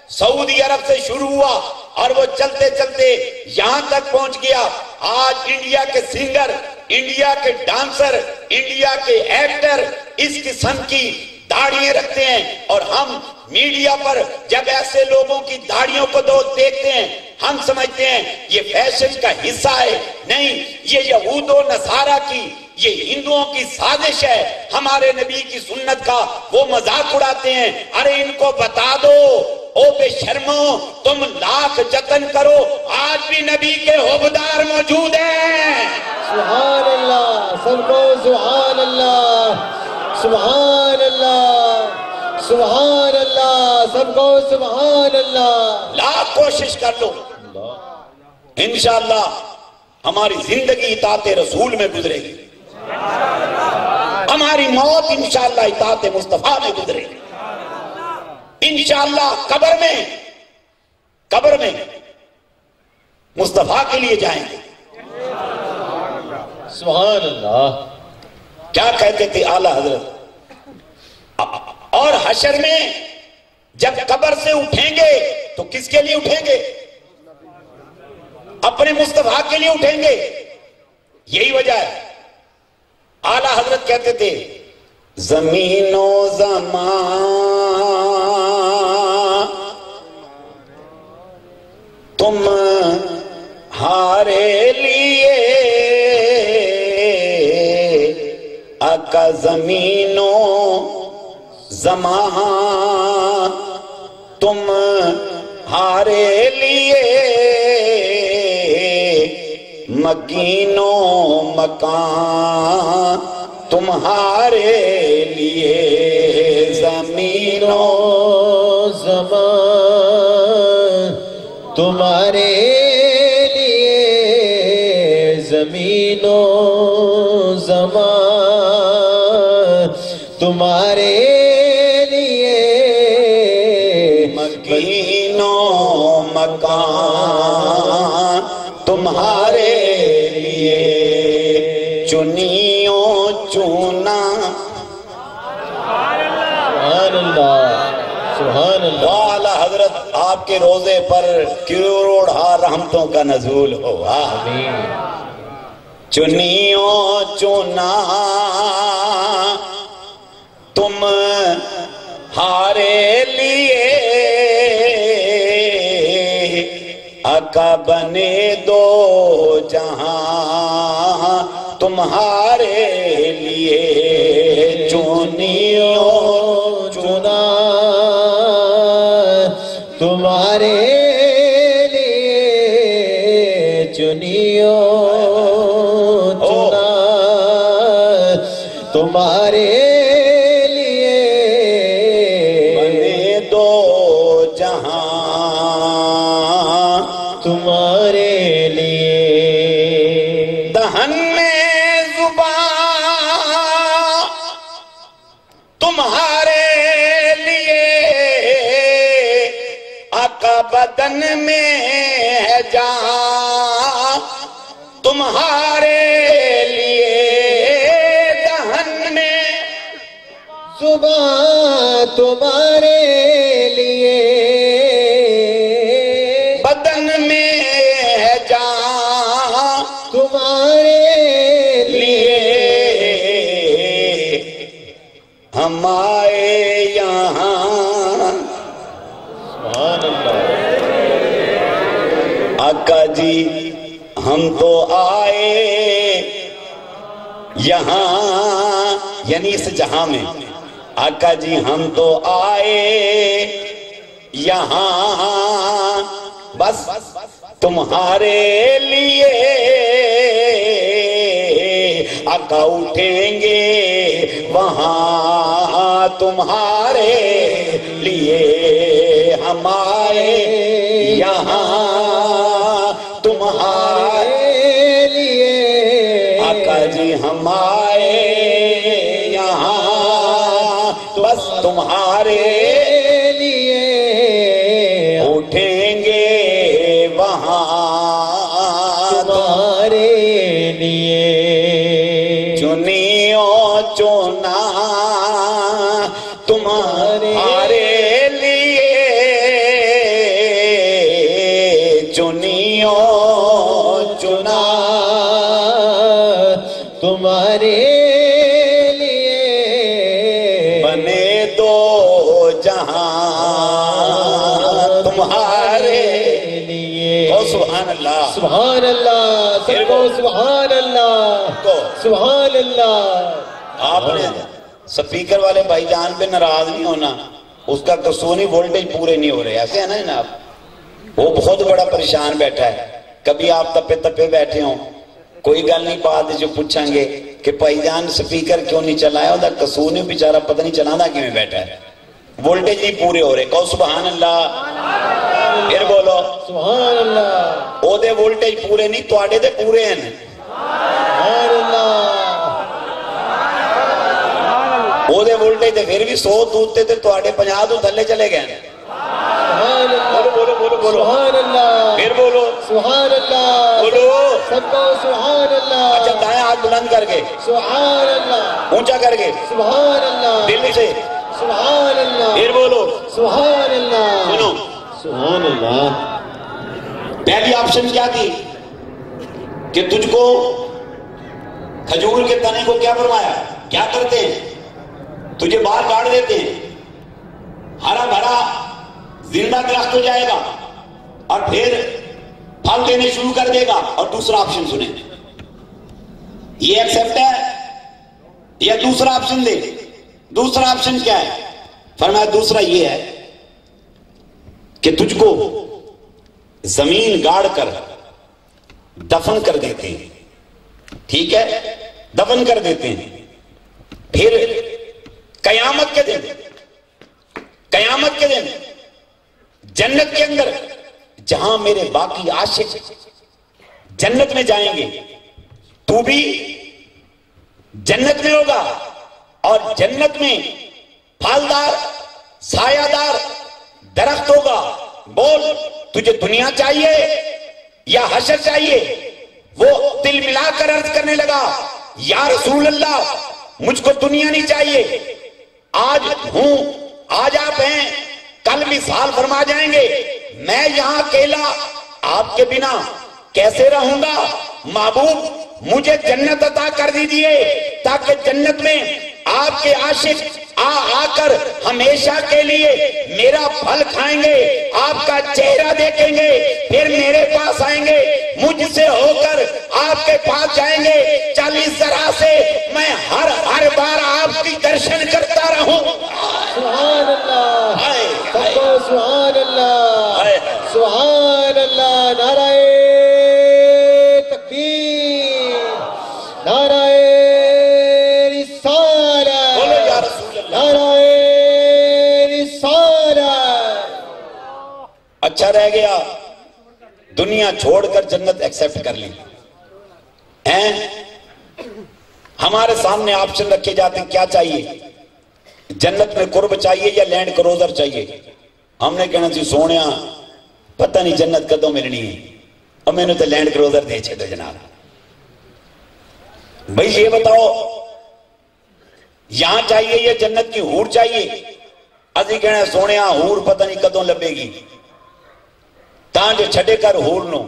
سعودی عرب سے شروع ہوا اور وہ چلتے چلتے یہاں تک پہنچ گیا۔ آج انڈیا کے سنگر، انڈیا کے ڈانسر، انڈیا کے ایکٹر اس قسم کی داڑیاں رکھتے ہیں، اور ہم میڈیا پر جب ایسے لوگوں کی داڑیوں کو دیکھتے ہیں ہم سمجھتے ہیں یہ فیشن کا حصہ ہے۔ نہیں، یہ یہود و نصارہ کی، یہ ہندوؤں کی سازش ہے۔ ہمارے نبی کی سنت کا وہ مذاق اڑاتے ہیں۔ ارے ان کو بتا دو، او بے شرمو، تم لاکھ جتن کرو، آج بھی نبی کے حبدار موجود ہیں۔ سبحان اللہ، سب کو سبحان اللہ، سبحان اللہ، سبحان اللہ، سب کو سبحان اللہ۔ لاکھ کوشش کر لو، انشاءاللہ ہماری زندگی اطاعت رسول میں گزرے گی، ہماری موت انشاءاللہ اطاعت مصطفیٰ میں گزرے گی۔ انشاءاللہ قبر میں مصطفیٰ کے لیے جائیں گے۔ سبحان اللہ۔ کیا کہتے تھے اعلیٰ حضرت؟ اور حشر میں جب قبر سے اٹھیں گے تو کس کے لیے اٹھیں گے؟ اپنے مصطفیٰ کے لیے اٹھیں گے۔ یہی وجہ ہے اعلیٰ حضرت کہتے تھے زمین و زمان تمہارے لیے آقا زمینوں زمان، تمہارے لیے مکینوں مکان، تمہارے لیے زمینوں زمان، تمہارے لیے زمینوں زمان، تمہارے لیے مکینوں مکان، تمہارے لیے چنیوں چونا۔ سبحان اللہ، سبحان اللہ۔ والا حضرت آپ کے روزے پر کروڑہا رحمتوں کا نزول ہوا۔ چنیوں چنا تمہارے لیے آقا بنے دو جہاں، تمہارے لیے چنیوں چنا تمہارے لیے چنیوں چنا تمہارے لیے بنے دو جہاں، تمہارے لیے دہن میں زبان تمہارے لیے آقا بدن میں ہے جان، تمہارے لیے دہن میں زبان تمہارے لیے بدن میں ہے جان، تمہارے لیے ہم آئے یہاں۔ سبحان اللہ۔ آقا جی ہم تو آئے یہاں، یعنی اس جہاں میں، آقا جی ہم تو آئے یہاں بس تمہارے لیے، آقا اٹھیں گے وہاں تمہارے لیے، ہم آئے یہاں تمہارے لیے آقا جی ہم آئے یہاں بس تمہارے لیے اٹھیں گے وہاں تمہارے لیے چنیوں چنا تمہارے لیے چنیوں چنا تمہارے لیے بنے دو جہاں تمہارے لیے۔ او سبحان اللہ، سبحان اللہ، سب کو سبحان اللہ، سبحان اللہ۔ آپ نے سپیکر والے بھائی جان پہ ناراض نہیں ہونا، اس کا قصور وولٹیج پورے نہیں ہو رہے، ایسے ہے نا جناب؟ وہ بہت بڑا پریشان بیٹھا ہے، کبھی آپ تپے تپے بیٹھے ہوں، کوئی گل نہیں بات جو پوچھیں گے کہ بھائی جان سپیکر کیوں نہیں چلایا، وہ قصور نہیں، بیچارہ پتہ نہیں چلانا کیوں بیٹھا ہے، وولٹیج نہیں پورے ہو رہے۔ کہو سبحان اللہ، پھر بولو سبحان اللہ، او دے وولٹیج پورے نہیں، تواڈے دے پورے ہیں۔ سبحان اللہ، او دے وولٹیج دے پھر بھی 100 دودتے تھے، تواڈے 50 تو تھلے چلے گئے۔ سبحان اللہ، بولو بولو بولو، سبحان اللہ، پھر بولو سبحان اللہ، بولو۔ سب کو سبحان اللہ، اچھا دائیں ہاتھ بلند کر کے، سبحان اللہ، اونچا کر کے، سبحان اللہ، دل سے، سبحان اللہ، پھر بولو سبحان اللہ، سنو۔ سبحان اللہ۔ پہلی آپشن کیا تھی کہ تجھ کو کھجور کے تنے کو کیا فرمایا، کیا کرتے ہیں، تجھے بال کاٹ دیتے ہیں، ہرا بھرا زندہ درخت ہو جائے گا، اور پھر پھل دینے شروع کر دے گا. اور دوسرا آپشن سنیں, یہ ایکسپٹ ہے یا دوسرا آپشن دے؟ دوسرا آپشن کیا ہے؟ فرمایا دوسرا یہ ہے کہ تجھ کو زمین گاڑ کر دفن کر دیتے ہیں. ٹھیک ہے, دفن کر دیتے ہیں. پھر قیامت کے دن جنت کے اندر جہاں میرے باقی عاشق جنت میں جائیں گے, تو بھی جنت میں ہوگا, اور جنت میں پھلدار سایہ دار درخت ہوگا. بول تجھے دنیا چاہیے یا حشر چاہیے؟ وہ دل ملا کر عرض کرنے لگا, یا رسول اللہ مجھ کو دنیا نہیں چاہیے. آج ہوں, آج آپ ہیں, کل مثال فرما جائیں گے. میں یہاں اکیلا آپ کے بنا کیسے رہوں گا؟ محبوب مجھے جنت عطا کر دیجئے تاکہ جنت میں آپ کے عاشق آ کر ہمیشہ کے لیے میرا پھل کھائیں گے, آپ کا چہرہ دیکھیں گے, پھر میرے پاس آئیں گے, مجھ سے ہو کر آپ کے پاس جائیں گے. 40 ذرا سے میں ہر بار آپ کی درشن کرتا رہوں. سبحان اللہ, سبحان اللہ, سبحان اللہ. نعرہ تکبیر, نعرہ رسالت, بولو یا رسول اللہ. نعرہ رسالت. اچھا رہ گیا دنیا چھوڑ کر جنت ایکسپٹ کر لی ہیں. ہمارے سامنے آپشن رکھے جاتے ہیں, کیا چاہیے؟ جنت میں قرب چاہیے یا لینڈ کروزر چاہیے؟ ہم نے کہنا سی سونیا پتہ نہیں جنت کدوں ملنی ہے, اور میں نے تو لینڈ کروزر دے چھے دو جناب. بھئی یہ بتاؤ یہاں چاہیے یا جنت کی حور چاہیے؟ ازی کہنا سونیا حور پتہ نہیں کدوں لبے گی, تاں جو چھڑے کر حور نو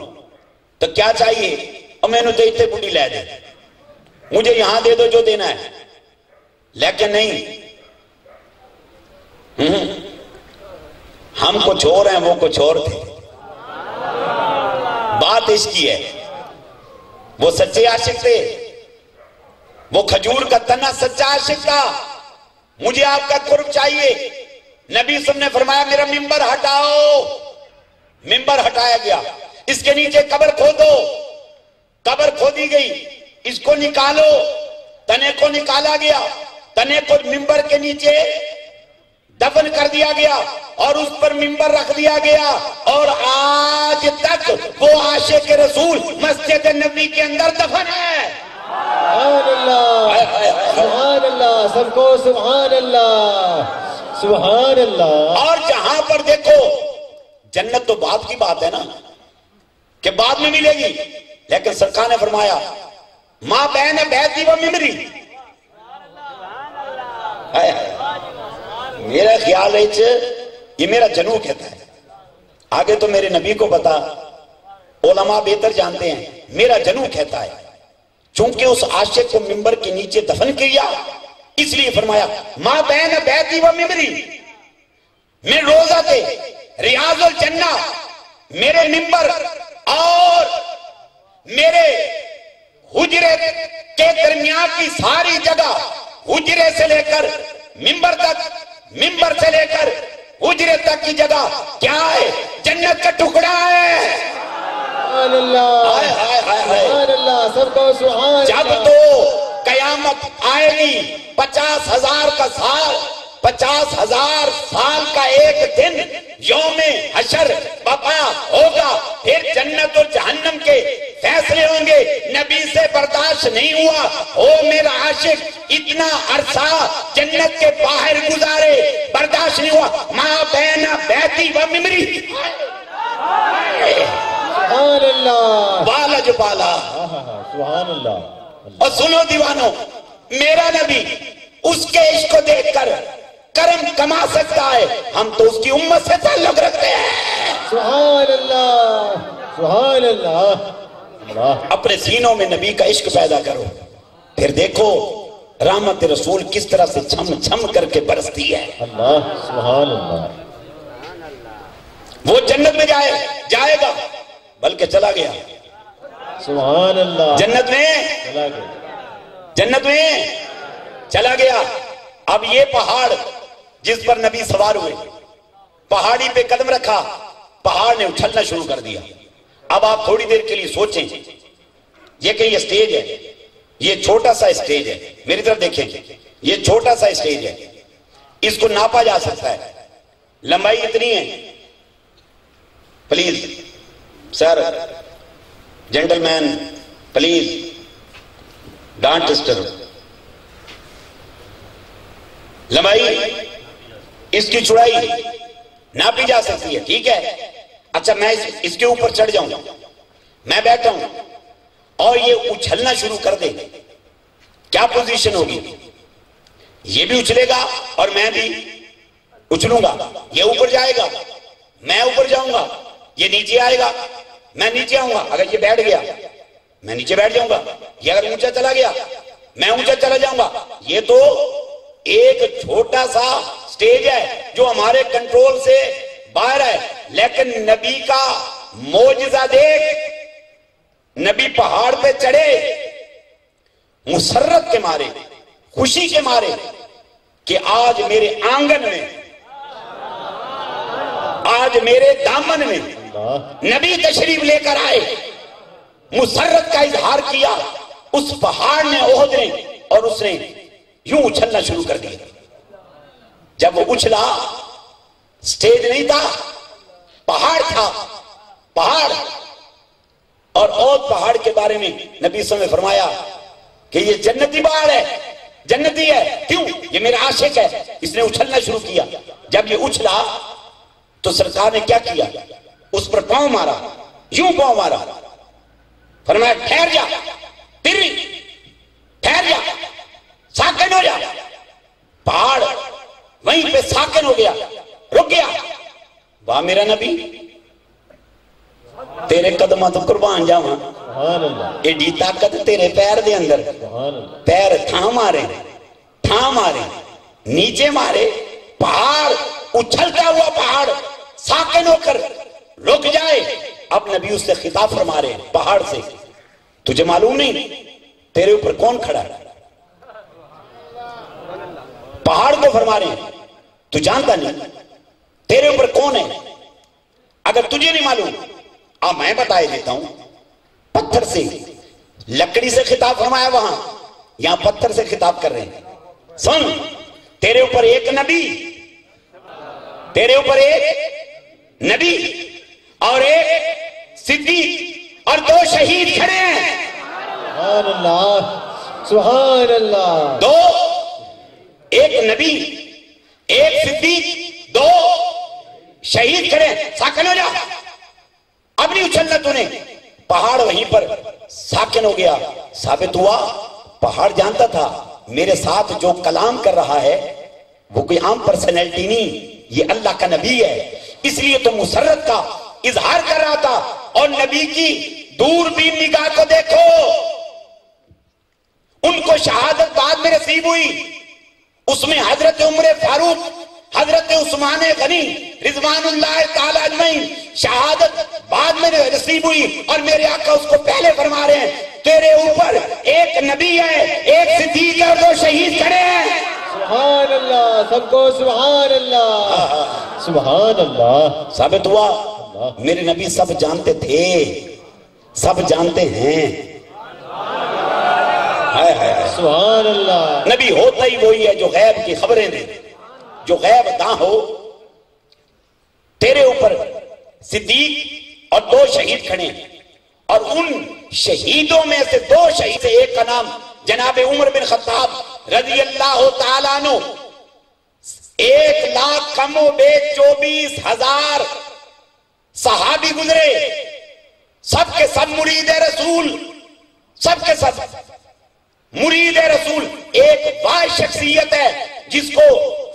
تو کیا چاہیے؟ اور میں نے تو اتنے بڑی لے دے, مجھے یہاں دے دو جو دینا ہے. لیکن نہیں, ہم کچھ اور ہیں وہ کچھ اور تھے. بات اس کی ہے, وہ سچے عاشق تھے, وہ کھجور کا تنا سچا عاشق تھا. مجھے آپ کا قرب چاہیے. نبی صلی اللہ علیہ وسلم نے فرمایا میرا ممبر ہٹاؤ. ممبر ہٹایا گیا, اس کے نیچے قبر کھودو. قبر کھودی گئی, اس کو نکالو. تنے کو نکالا گیا, تنے کو ممبر کے نیچے دفن کر دیا گیا, اور اس پر ممبر رکھ دیا گیا. اور آج تک وہ عاشق رسول مسجد نبی کے اندر دفن ہے. سبحان اللہ, سبحان اللہ, سب کو سبحان اللہ, سبحان اللہ. اور جہاں پر دیکھو جنت تو بعد کی بات ہے نا کہ بعد میں ملے گی, لیکن سرکار نے فرمایا ماں بہن بیتی و ممبری. میرا خیال ہے یہ میرا جنو کہتا ہے, آگے تو میرے نبی کو پتا, علماء بہتر جانتے ہیں. میرا جنو کہتا ہے چونکہ اس عاشق کو ممبر کے نیچے دفن کیا, اس لیے فرمایا ماں بہن بیتی و ممبری. میں روزہ تھے ریاض الجنہ, میرے ممبر اور میرے حجرے کے درمیان کی ساری جگہ, حجرے سے لے کر ممبر تک, ممبر سے لے کر حجرے تک کی جگہ کیا ہے؟ جنت کا ٹکڑا ہے. سبحان اللہ, سبحان اللہ, سب کو سبحان. جب تو قیامت آئے گی 50,000 کا سال, 50,000 سال کا ایک دن یوم حشر بپا ہوگا, پھر جنت اور جہنم کے فیصلے ہوں گے. نبی سے برداشت نہیں ہوا, او میرا عاشق اتنا عرصہ جنت کے باہر گزارے, برداشت نہیں ہوا. ماں بین بیتی و ممبری. سبحان اللہ, بالا جو بالا. سبحان اللہ. اور سنو دیوانوں, میرا نبی اس کے عشق کو دیکھ کر کرم کما سکتا ہے, ہم تو اس کی امت سے تعلق رکھتے ہیں. سبحان اللہ, سبحان اللہ. اپنے سینوں میں نبی کا عشق پیدا کرو, پھر دیکھو رحمت رسول کس طرح سے چھم چھم کر کے برستی ہے. اللہ, سبحان اللہ. وہ جنت میں جائے گا, بلکہ چلا گیا سبحان اللہ، جنت میں، چلا گیا، جنت میں چلا گیا۔ اب یہ پہاڑ جس پر نبی سوار ہوئے، پہاڑی پہ قدم رکھا، پہاڑ نے اچھلنا شروع کر دیا۔ اب آپ تھوڑی دیر کے لیے سوچیں، یہ کہ یہ سٹیج ہے، یہ چھوٹا سا سٹیج ہے، میری طرف دیکھیں، یہ چھوٹا سا سٹیج ہے، اس کو ناپا جا سکتا ہے، لمبائی اتنی ہے۔ Please sir, gentleman, please don't disturb. لمبائی اس کی چوڑائی ناپی جا سکتی ہے، ٹھیک ہے؟ اچھا میں اس کے اوپر چڑھ جاؤں، میں بیٹھا ہوں اور یہ اچھلنا شروع کر دے، کیا پوزیشن ہوگی؟ یہ بھی اچھلے گا اور میں بھی اچھلوں گا، یہ اوپر جائے گا، میں اوپر جاؤں گا، یہ نیچے آئے گا، میں نیچے آؤں گا۔ اگر یہ بیٹھ گیا میں نیچے بیٹھ جاؤں گا، یہ اگر اونچا چلا گیا میں اونچا چلا جاؤں گا۔ یہ تو ایک چھوٹا سا سٹیج ہے جو ہمارے کنٹرول سے باہر ہے، لیکن نبی کا معجزہ دیکھ، نبی پہاڑ پہ چڑھے مسرت کے مارے، خوشی کے مارے کہ آج میرے آنگن میں، آج میرے دامن میں نبی تشریف لے کر آئے۔ مسرت کا اظہار کیا اس پہاڑ نے، احد نے، اور اس نے یوں اچھلنا شروع کر دیا۔ جب وہ اچھلا، سٹیج نہیں تھا، پہاڑ تھا، پہاڑ۔ اور احد پہاڑ کے بارے میں نبی صلی اللہ علیہ وسلم نے فرمایا کہ یہ جنتی پہاڑ ہے، جنتی ہے۔ کیوں؟ یہ میرا عاشق ہے۔ اس نے اچھلنا شروع کیا۔ جب یہ اچھلا تو سرکار نے کیا کیا؟ اس پر پاؤں مارا، یوں پاؤں مارا، فرمایا ٹھہر جا، تیری ٹھہر جا، ساکن ہو جا۔ پہاڑ وہیں پہ ساکن ہو گیا، رک گیا۔ واہ میرا نبی، تیرے قدمہ تو قربان جاواں، سبحان اللہ، ایڈی طاقت تیرے پیر دے اندر۔ سبحان اللہ، پیر تھام مارے، تھام مارے، نیچے مارے، پہاڑ اچھلتا ہوا پہاڑ ساکن ہو کر رک جائے۔ اب نبی اس سے خطاب فرما رہے ہیں پہاڑ سے، تجھے معلوم نہیں تیرے اوپر کون کھڑا ہے؟ پہاڑ کو فرما رہے ہیں تو جانتا نہیں تیرے اوپر کون ہے؟ اگر تجھے نہیں معلوم، اب میں بتائے دیتا ہوں۔ پتھر سے، لکڑی سے خطاب فرمایا وہاں، یہاں پتھر سے خطاب کر رہے ہیں۔ سن، تیرے اوپر ایک نبی، تیرے اوپر ایک نبی اور ایک صدیق اور 2 شہید کھڑے ہیں۔ سبحان اللہ، سبحان اللہ، 2، ایک نبی، ایک صدیق، 2 شہید کھڑے ہیں۔ ساکن ہو جا، اب نہیں اچھلنا تو نے۔ پہاڑ وہیں پر ساکن ہو گیا۔ ثابت ہوا پہاڑ جانتا تھا میرے ساتھ جو کلام کر رہا ہے وہ کوئی عام پرسنالٹی نہیں، یہ اللہ کا نبی ہے، اس لیے تو مسرت کا اظہار کر رہا تھا۔ اور نبی کی دوربین نگاہ کو دیکھو، ان کو شہادت بعد میں نصیب ہوئی، اس میں حضرت عمر فاروق، حضرت عثمان غنی رضوان اللہ تعالی اجمعین، شہادت بعد میں نصیب ہوئی، اور میرے آقا اس کو پہلے فرما رہے ہیں تیرے اوپر ایک نبی ہے، ایک صدیق ہے اور 2 شہید کھڑے ہیں۔ سبحان اللہ، سب کو سبحان اللہ، سبحان اللہ۔ ثابت ہوا میرے نبی سب جانتے تھے، سب جانتے ہیں۔ سبحان اللہ، نبی ہوتا ہی وہی ہے جو غیب کی خبریں دے، جو غیب نہ ہو۔ تیرے اوپر صدیق اور 2 شہید کھڑے ہیں، اور ان شہیدوں میں سے 2 شہید سے ایک کا نام جناب عمر بن خطاب رضی اللہ تعالیٰ عنہ، 1,00,000 کم و بیش 24,000 صحابی گزرے، سب کے سب مرید رسول، سب کے سب مرید رسول۔ ایک واحد شخصیت ہے جس کو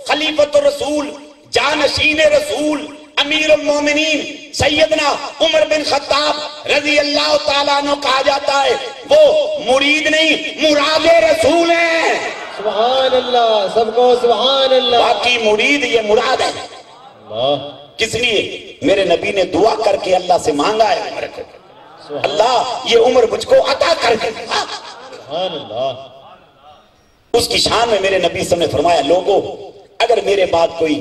خلیفۃ الرسول، جانشین رسول، امیر المومنین سیدنا عمر بن خطاب رضی اللہ تعالیٰ عنہ کہا جاتا ہے۔ وہ مرید نہیں، مراد رسول ہے۔ سبحان اللہ، سب کو سبحان اللہ۔ باقی مرید یہ مراد ہے۔ اللہ، کس لیے؟ میرے نبی نے دعا کر کے اللہ سے مانگا ہے۔ اللہ یہ عمر مجھ کو عطا کر دے۔ سبحان اللہ۔ اس کی شان میں میرے نبی صلی اللہ علیہ وسلم نے فرمایا لوگوں اگر میرے بعد کوئی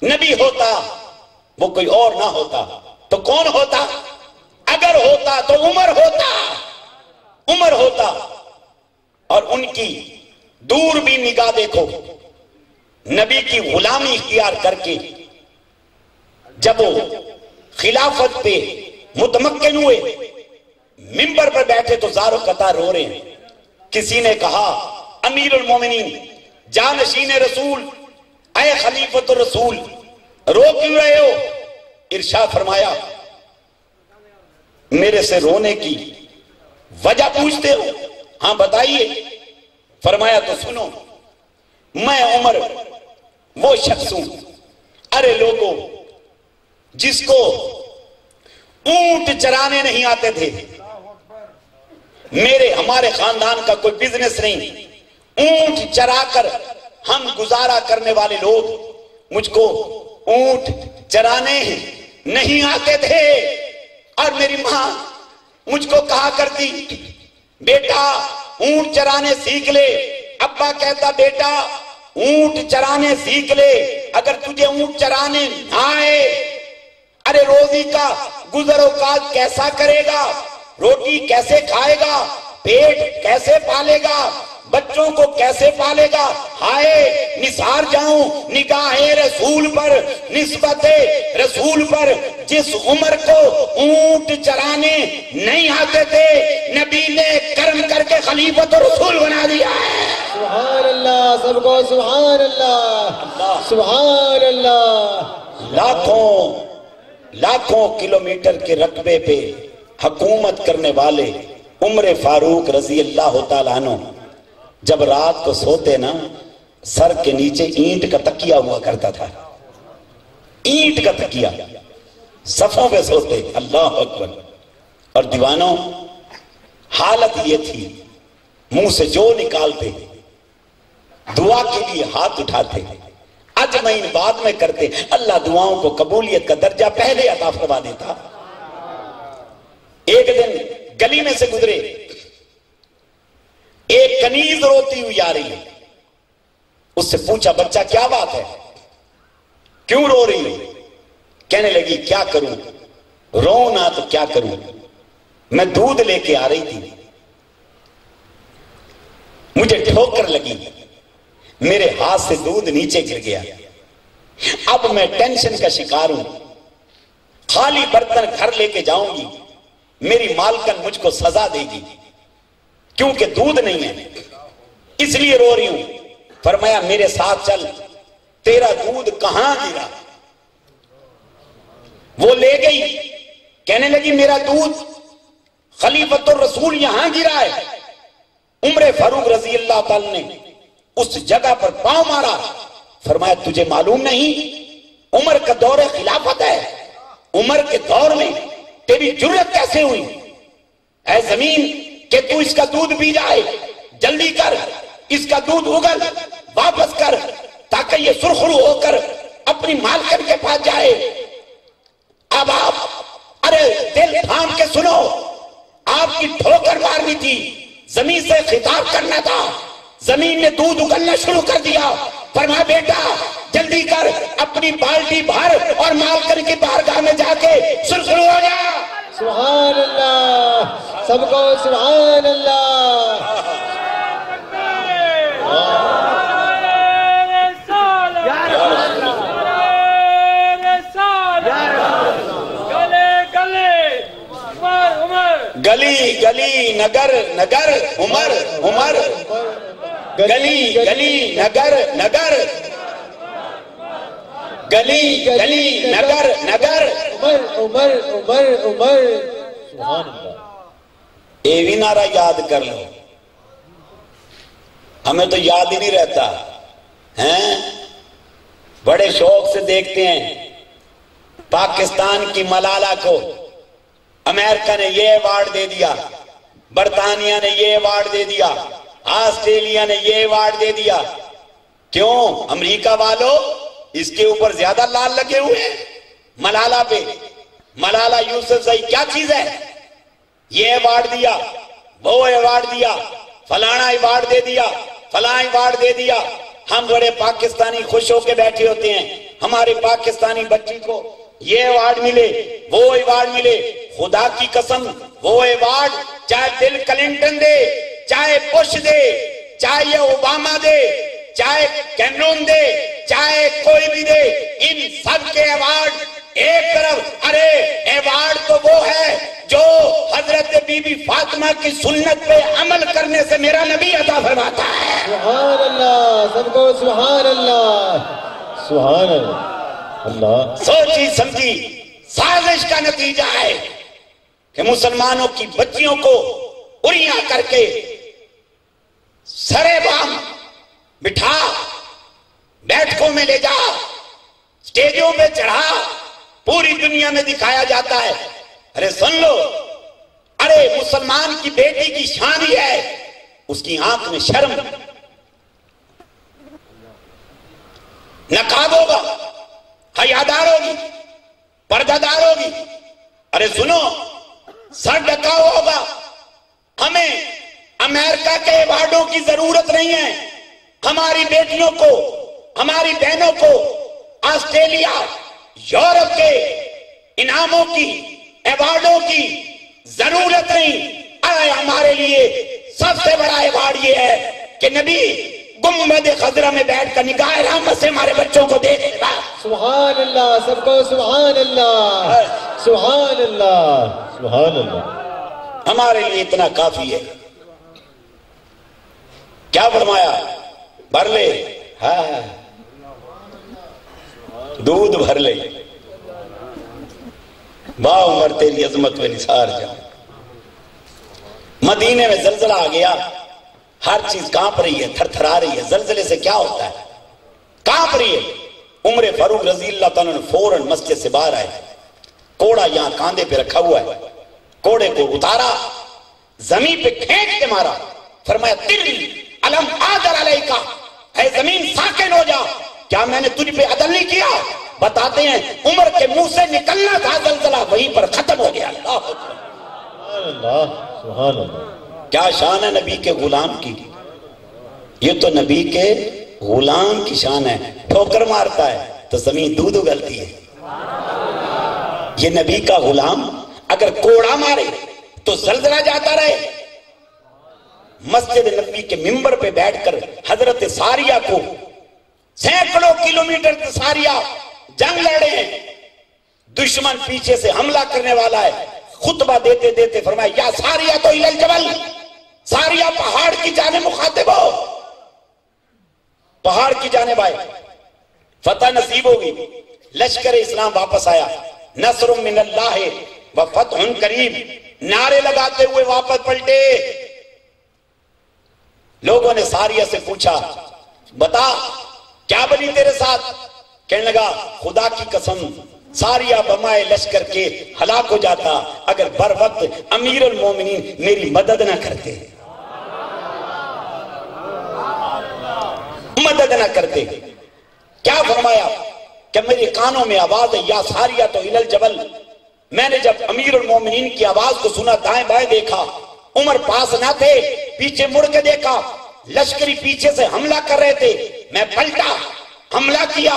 نبی ہوتا وہ کوئی اور نہ ہوتا تو کون ہوتا؟ اگر ہوتا تو عمر ہوتا، عمر ہوتا۔ اور ان کی دور بھی نگاہ دیکھو، نبی کی غلامی اختیار کر کے جب وہ خلافت پہ متمکن ہوئے منبر پر بیٹھے تو زارو قطار رو رہے ہیں۔ کسی نے کہا امیر المومنین جانشین رسول اے خلیفۃ الرسول رو کیوں رہے ہو؟ ارشاد فرمایا میرے سے رونے کی وجہ پوچھتے ہو؟ ہاں بتائیے۔ فرمایا تو سنو، میں عمر وہ شخص ہوں، ارے لوگوں جس کو اونٹ چرانے نہیں آتے تھے، ہمارے خاندان کا کوئی بزنس نہیں، اونٹ چرا کر ہم گزارا کرنے والے لوگ، مجھ کو اونٹ چرانے نہیں آتے تھے۔ اور میری ماں مجھ کو کہا کرتی بیٹا اونٹ چرانے سیکھ لے، ابا کہتا بیٹا اونٹ چرانے سیکھ لے، اگر تجھے اونٹ چرانے آئے ارے روزی کا گزر اوقات کیسا کرے گا، روٹی کیسے کھائے گا، پیٹ کیسے پالے گا، بچوں کو کیسے پالے گا؟ ہائے نثار جاؤں نگاہ رسول پر، نسبت رسول پر، جس عمر کو اونٹ چرانے نہیں آتے تھے نبی نے کرم کر کے خلیفۃ رسول بنا دیا ہے۔ سبحان اللہ، سب کو سبحان اللہ، سبحان اللہ۔ لاکھوں کلومیٹر کے رقبے پہ حکومت کرنے والے عمر فاروق رضی اللہ تعالیٰ عنہ جب رات کو سوتے نا سر کے نیچے اینٹ کا تکیہ ہوا کرتا تھا، اینٹ کا تکیہ، صفوں پہ سوتے، اللہ اکبر۔ اور دیوانوں حالت یہ تھی منہ سے جو نکالتے دعا کے لیے ہاتھ اٹھاتے، اجمعین بعد میں کرتے، اللہ دعاؤں کو قبولیت کا درجہ پہلے عطا فرما دیتا۔ ایک دن گلی میں سے گزرے، ایک کنیز روتی ہوئی آ رہی ہے، اس سے پوچھا بچہ کیا بات ہے، کیوں رو رہی ہے؟ کہنے لگی کیا کروں، رو نہ تو کیا کروں، میں دودھ لے کے آ رہی تھی، مجھے ٹھوکر لگی، میرے ہاتھ سے دودھ نیچے گر گیا، اب میں ٹینشن کا شکار ہوں، خالی برتن گھر لے کے جاؤں گی، میری مالکن مجھ کو سزا دے گی کیونکہ دودھ نہیں ہے، اس لیے رو رہی ہوں۔ فرمایا میرے ساتھ چل، تیرا دودھ کہاں گرا؟ وہ لے گئی، کہنے لگی میرا دودھ خلیفۃ الرسول یہاں گرا ہے۔ عمر فاروق رضی اللہ تعالی نے اس جگہ پر پاؤں مارا، فرمایا تجھے معلوم نہیں عمر کا دور خلافت ہے، عمر کے دور میں تیری جرأت کیسے ہوئی؟ اے زمین کہ تو اس کا دودھ پی جائے، جلدی کر اس کا دودھ اگل واپس کر تاکہ یہ سرخرو ہو کر اپنی مالکن کے پاس جائے۔ اب آپ ارے دل تھام کے سنو، آپ کی ٹھوکر مارنی تھی، زمین سے خطاب کرنا تھا، زمین نے دودھ اگلنا شروع کر دیا۔ فرمایا بیٹا جلدی کر اپنی بالٹی بھر اور مالکن کی بارگاہ میں جا کے سرخرو ہو جا۔ سبحان اللہ، سب کو سبحان اللہ۔ گلی گلی نگر نگر عمر عمر، گلی گلی نگر نگر، گلی گلی نگر نگر، عمر عمر عمر عمر۔ سبحان اللہ۔ اے بھی نعرہ یاد کر لو، ہمیں تو یاد ہی نہیں رہتا ہیں، بڑے شوق سے دیکھتے ہیں پاکستان کی ملالہ کو امریکہ نے یہ ایوارڈ دے دیا، برطانیہ نے یہ ایوارڈ دے دیا، آسٹریلیا نے یہ ایوارڈ دے دیا۔ کیوں؟ امریکہ والوں اس کے اوپر زیادہ لال لگے ہوئے ہیں ملالہ پہ۔ ملالہ یوسف زئی کیا چیز ہے؟ یہ ایوارڈ دیا، وہ ایوارڈ دیا، فلانا ایوارڈ دے دیا، فلاں ایوارڈ دے دیا. ہم بڑے پاکستانی خوش ہو کے بیٹھے ہوتے ہیں ہمارے پاکستانی بچی کو یہ ایوارڈ ملے، وہ ایوارڈ ملے. خدا کی قسم وہ ایوارڈ چاہے بل کلنٹن دے، چاہے بش دے، چاہے یہ اوباما دے، چاہے کیمرون دے، چاہے کوئی بھی دے، ان سب کے ایوارڈ ایک طرف. ارے ایوارڈ تو وہ ہے جو حضرت بی بی فاطمہ کی سنت پہ عمل کرنے سے میرا نبی عطا فرماتا ہے. سبحان اللہ، سب کو سبحان اللہ، سبحان اللہ. سوچی سمجھی سازش کا نتیجہ ہے کہ مسلمانوں کی بچیوں کو اریاں کر کے سرے بام بٹھا، بیٹھکوں میں لے جا، سٹیجوں پہ چڑھا، پوری دنیا میں دکھایا جاتا ہے. ارے سن لو، ارے مسلمان کی بیٹی کی شان ہی ہے اس کی آنکھ میں شرم، نقاب ہوگا، حیادار ہوگی، پردہ دار ہوگی. ارے سنو، سر ڈکا ہوگا. ہمیں امریکہ کے ایوارڈوں کی ضرورت نہیں ہے. ہماری بیٹیوں کو، ہماری بہنوں کو آسٹریلیا، یورپ کے انعاموں کی، ایوارڈوں کی ضرورت نہیں. ارے ہمارے لیے سب سے بڑا ایوارڈ یہ ہے کہ نبی گنبد خضرا میں بیٹھ کر نگاہ رحمت سے ہمارے بچوں کو دے دے گا. سبحان اللہ، سب کو سبحان اللہ، سبحان اللہ، سبحان اللہ. ہمارے لیے اتنا کافی ہے. کیا فرمایا؟ بھر لے، ہاں دودھ بھر لے، با عمر تیری عظمت میں نثار جاؤں. مدینے میں زلزلہ آ گیا، ہر چیز کانپ رہی ہے، تھر تھرا رہی ہے. زلزلے سے کیا ہوتا ہے؟ کانپ رہی ہے. عمر فاروق رضی اللہ تعالیٰ نے فوراً مسجد سے باہر آئے، کوڑا یہاں کاندھے پہ رکھا ہوا ہے، کوڑے کو اتارا، زمین پہ کھینچ کے مارا، فرمایا تری علم آدر علیکا، اے زمین ساکن ہو جا، کیا میں نے تجھ پہ عدل نہیں کیا؟ بتاتے ہیں عمر کے منہ سے نکلنا تھا زلزلہ، وہیں پر ختم ہو گیا. اللہ، سبحان اللہ. کیا شان ہے نبی کے غلام کی. یہ تو نبی کے غلام کی شان ہے. ٹھوکر مارتا ہے تو زمین دودھ اگلتی ہے. یہ نبی کا غلام اگر کوڑا مارے تو زلزلہ جاتا رہے. مسجد نبی کے ممبر پہ بیٹھ کر حضرت ساریہ کو سینکڑوں کلومیٹر ساریہ جنگ لڑے ہیں، دشمن پیچھے سے حملہ کرنے والا ہے. خطبہ دیتے دیتے فرمایا یا ساریہ تو الى الجبل، ساریہ پہاڑ کی جانب مخاطب ہو، پہاڑ کی جانب آئے. فتح نصیب ہوگی، لشکر اسلام واپس آیا. نصر من اللہ و فتح قریب نعرے لگاتے ہوئے واپس پلٹے. لوگوں نے ساریہ سے پوچھا بتا کیا بنی تیرے ساتھ؟ کہنے لگا خدا کی قسم ساریہ بمائے لشکر کے ہلاک ہو جاتا اگر بر وقت امیر المومنین میری مدد نہ کرتے، مدد نہ کرتے. کیا فرمایا کہ میرے کانوں میں آواز ہے یا ساریہ تو الی الجبل. میں نے جب امیر المومنین کی آواز کو سنا، دائیں بائیں دیکھا، عمر پاس نہ تھے، پیچھے مڑ کے دیکھا، لشکری پیچھے سے حملہ کر رہے تھے. میں پلٹا، حملہ کیا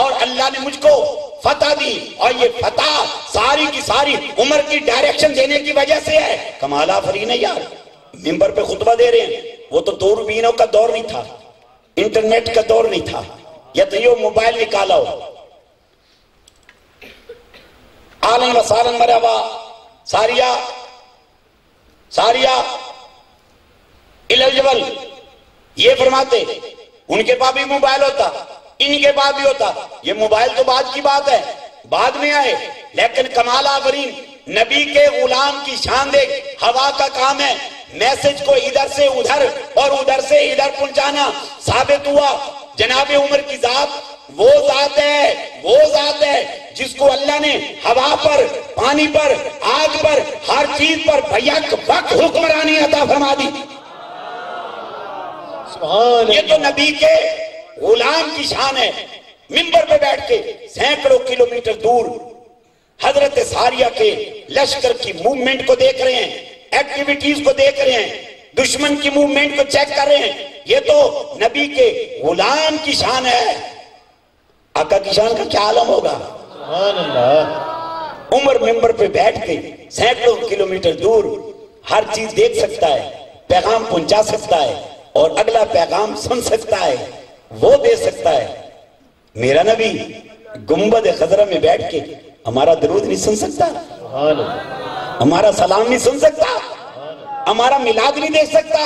اور اللہ نے مجھ کو فتح دی. اور یہ فتح ساری کی ساری عمر کی ڈائریکشن دینے کی وجہ سے ہے. کمال آفرین ہے یار. ممبر پہ خطبہ دے رہے ہیں. وہ تو دوربینوں کا دور نہیں تھا، انٹرنیٹ کا دور نہیں تھا، یا تو یہ موبائل نکالا ہو. آلن و سالن مرحبا ساریہ، ساریہ الی الجبل. یہ فرماتے ان کے پاس بھی موبائل ہوتا، ان کے پاس بھی ہوتا. یہ موبائل تو بعد کی بات ہے، بعد میں آئے، لیکن کمال آفرین نبی کے غلام کی شان دیکھ. ہوا کا کام ہے میسج کو ادھر سے ادھر اور ادھر سے ادھر پہنچانا. ثابت ہوا جناب عمر کی ذات وہ ذات ہے، وہ ذات ہے جس کو اللہ نے ہوا پر، پانی پر، آگ پر، ہر چیز پر بیک وقت حکمرانی عطا فرما دی. یہ تو نبی کے غلام کی شان ہے. ممبر پہ بیٹھ کے سینکڑوں کلومیٹر دور حضرت ساریہ کے لشکر کی موومنٹ کو دیکھ رہے ہیں، ایکٹیویٹیز کو دیکھ رہے ہیں، دشمن کی موومنٹ کو چیک کر رہے ہیں. یہ تو نبی کے غلام کی شان ہے. آقا کی شان کا کیا عالم ہوگا؟ سبحان اللہ. عمر ممبر پہ بیٹھ کے سینکڑوں کلومیٹر دور ہر چیز دیکھ سکتا ہے، پیغام پہنچا سکتا ہے اور اگلا پیغام سن سکتا ہے، وہ دے سکتا ہے. میرا نبی گنبد خضرا میں بیٹھ کے ہمارا درود نہیں سن سکتا، سبحان اللہ. ہمارا سلام نہیں سن سکتا، ہمارا میلاد نہیں دیکھ سکتا.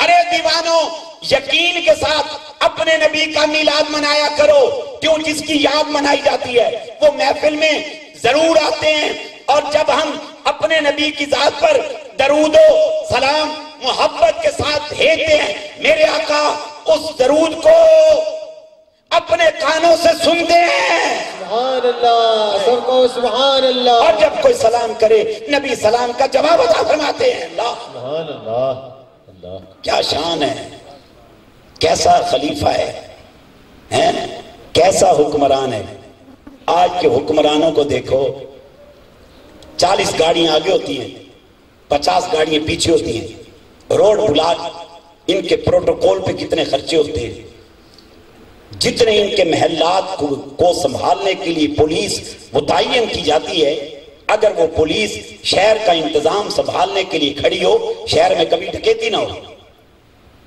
ارے دیوانوں، یقین کے ساتھ اپنے نبی کا میلاد منایا کرو. کیوں؟ جس کی یاد منائی جاتی ہے وہ محفل میں ضرور آتے ہیں، اور جب ہم اپنے نبی کی ذات پر درود و سلام محبت کے ساتھ بھیجتے ہیں، میرے آقا اس درود کو اپنے کانوں سے سنتے ہیں. سبحان اللہ. سب کو سبحان اللہ. اور جب کوئی سلام کرے نبی سلام کا جواب عطا فرماتے ہیں. اللہ سبحان اللہ. اللہ کیا شان ہے، کیسا خلیفہ ہے، کیسا حکمران ہے. آج کے حکمرانوں کو دیکھو، 40 گاڑیاں آگے ہوتی ہیں، 50 گاڑیاں پیچھے ہوتی ہیں. روڈ بلاک، ان کے پروٹوکول پہ کتنے خرچے ہوتے ہیں. جتنے ان کے محلات کو سنبھالنے کے لیے پولیس متعین کی جاتی ہے، اگر وہ پولیس شہر کا انتظام سنبھالنے کے لیے کھڑی ہو، شہر میں کبھی ڈکیتی نہ ہو،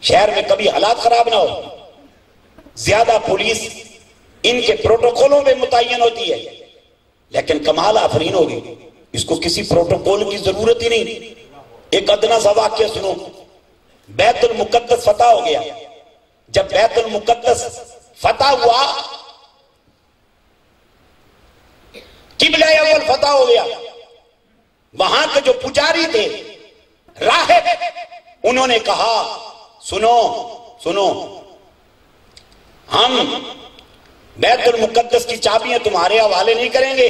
شہر میں کبھی حالات خراب نہ ہو. زیادہ پولیس ان کے پروٹوکولوں میں متعین ہوتی ہے. لیکن کمال آفرین ہوگی، اس کو کسی پروٹوکول کی ضرورت ہی نہیں. ایک ادنا سا واقعہ سنو. بیت المقدس فتح ہو گیا. جب بیت المقدس فتح ہوا، قبلہ اول فتح ہو گیا، وہاں کے جو پجاری تھے، راہب، انہوں نے کہا سنو سنو، ہم بیت المقدس کی چابیاں تمہارے حوالے نہیں کریں گے.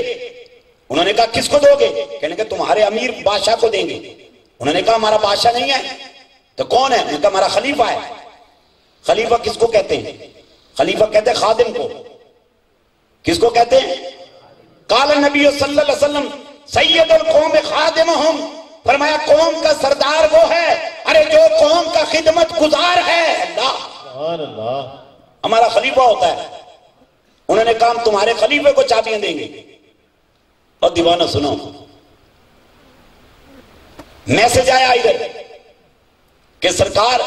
انہوں نے کہا کس کو دو گے؟ کہنے کہ تمہارے امیر بادشاہ کو دیں گے. انہوں نے کہا ہمارا بادشاہ نہیں ہے. تو کون ہے؟ انہوں نے کہا ہمارا خلیفہ ہے. خلیفہ کس کو کہتے ہیں؟ خلیفہ کہتے ہیں خادم کو. کس کو کہتے ہیں؟ قال النبی صلی اللہ علیہ وسلم سید القوم خادمہم، فرمایا قوم کا سردار وہ ہے، ارے جو قوم کا خدمت گزار ہے. اللہ سبحان اللہ. ہمارا خلیفہ ہوتا ہے. انہوں نے کہا ہم تمہارے خلیفے کو چابیاں دیں گے. اور دیوانہ سنو، میسج آیا ادھر کہ سرکار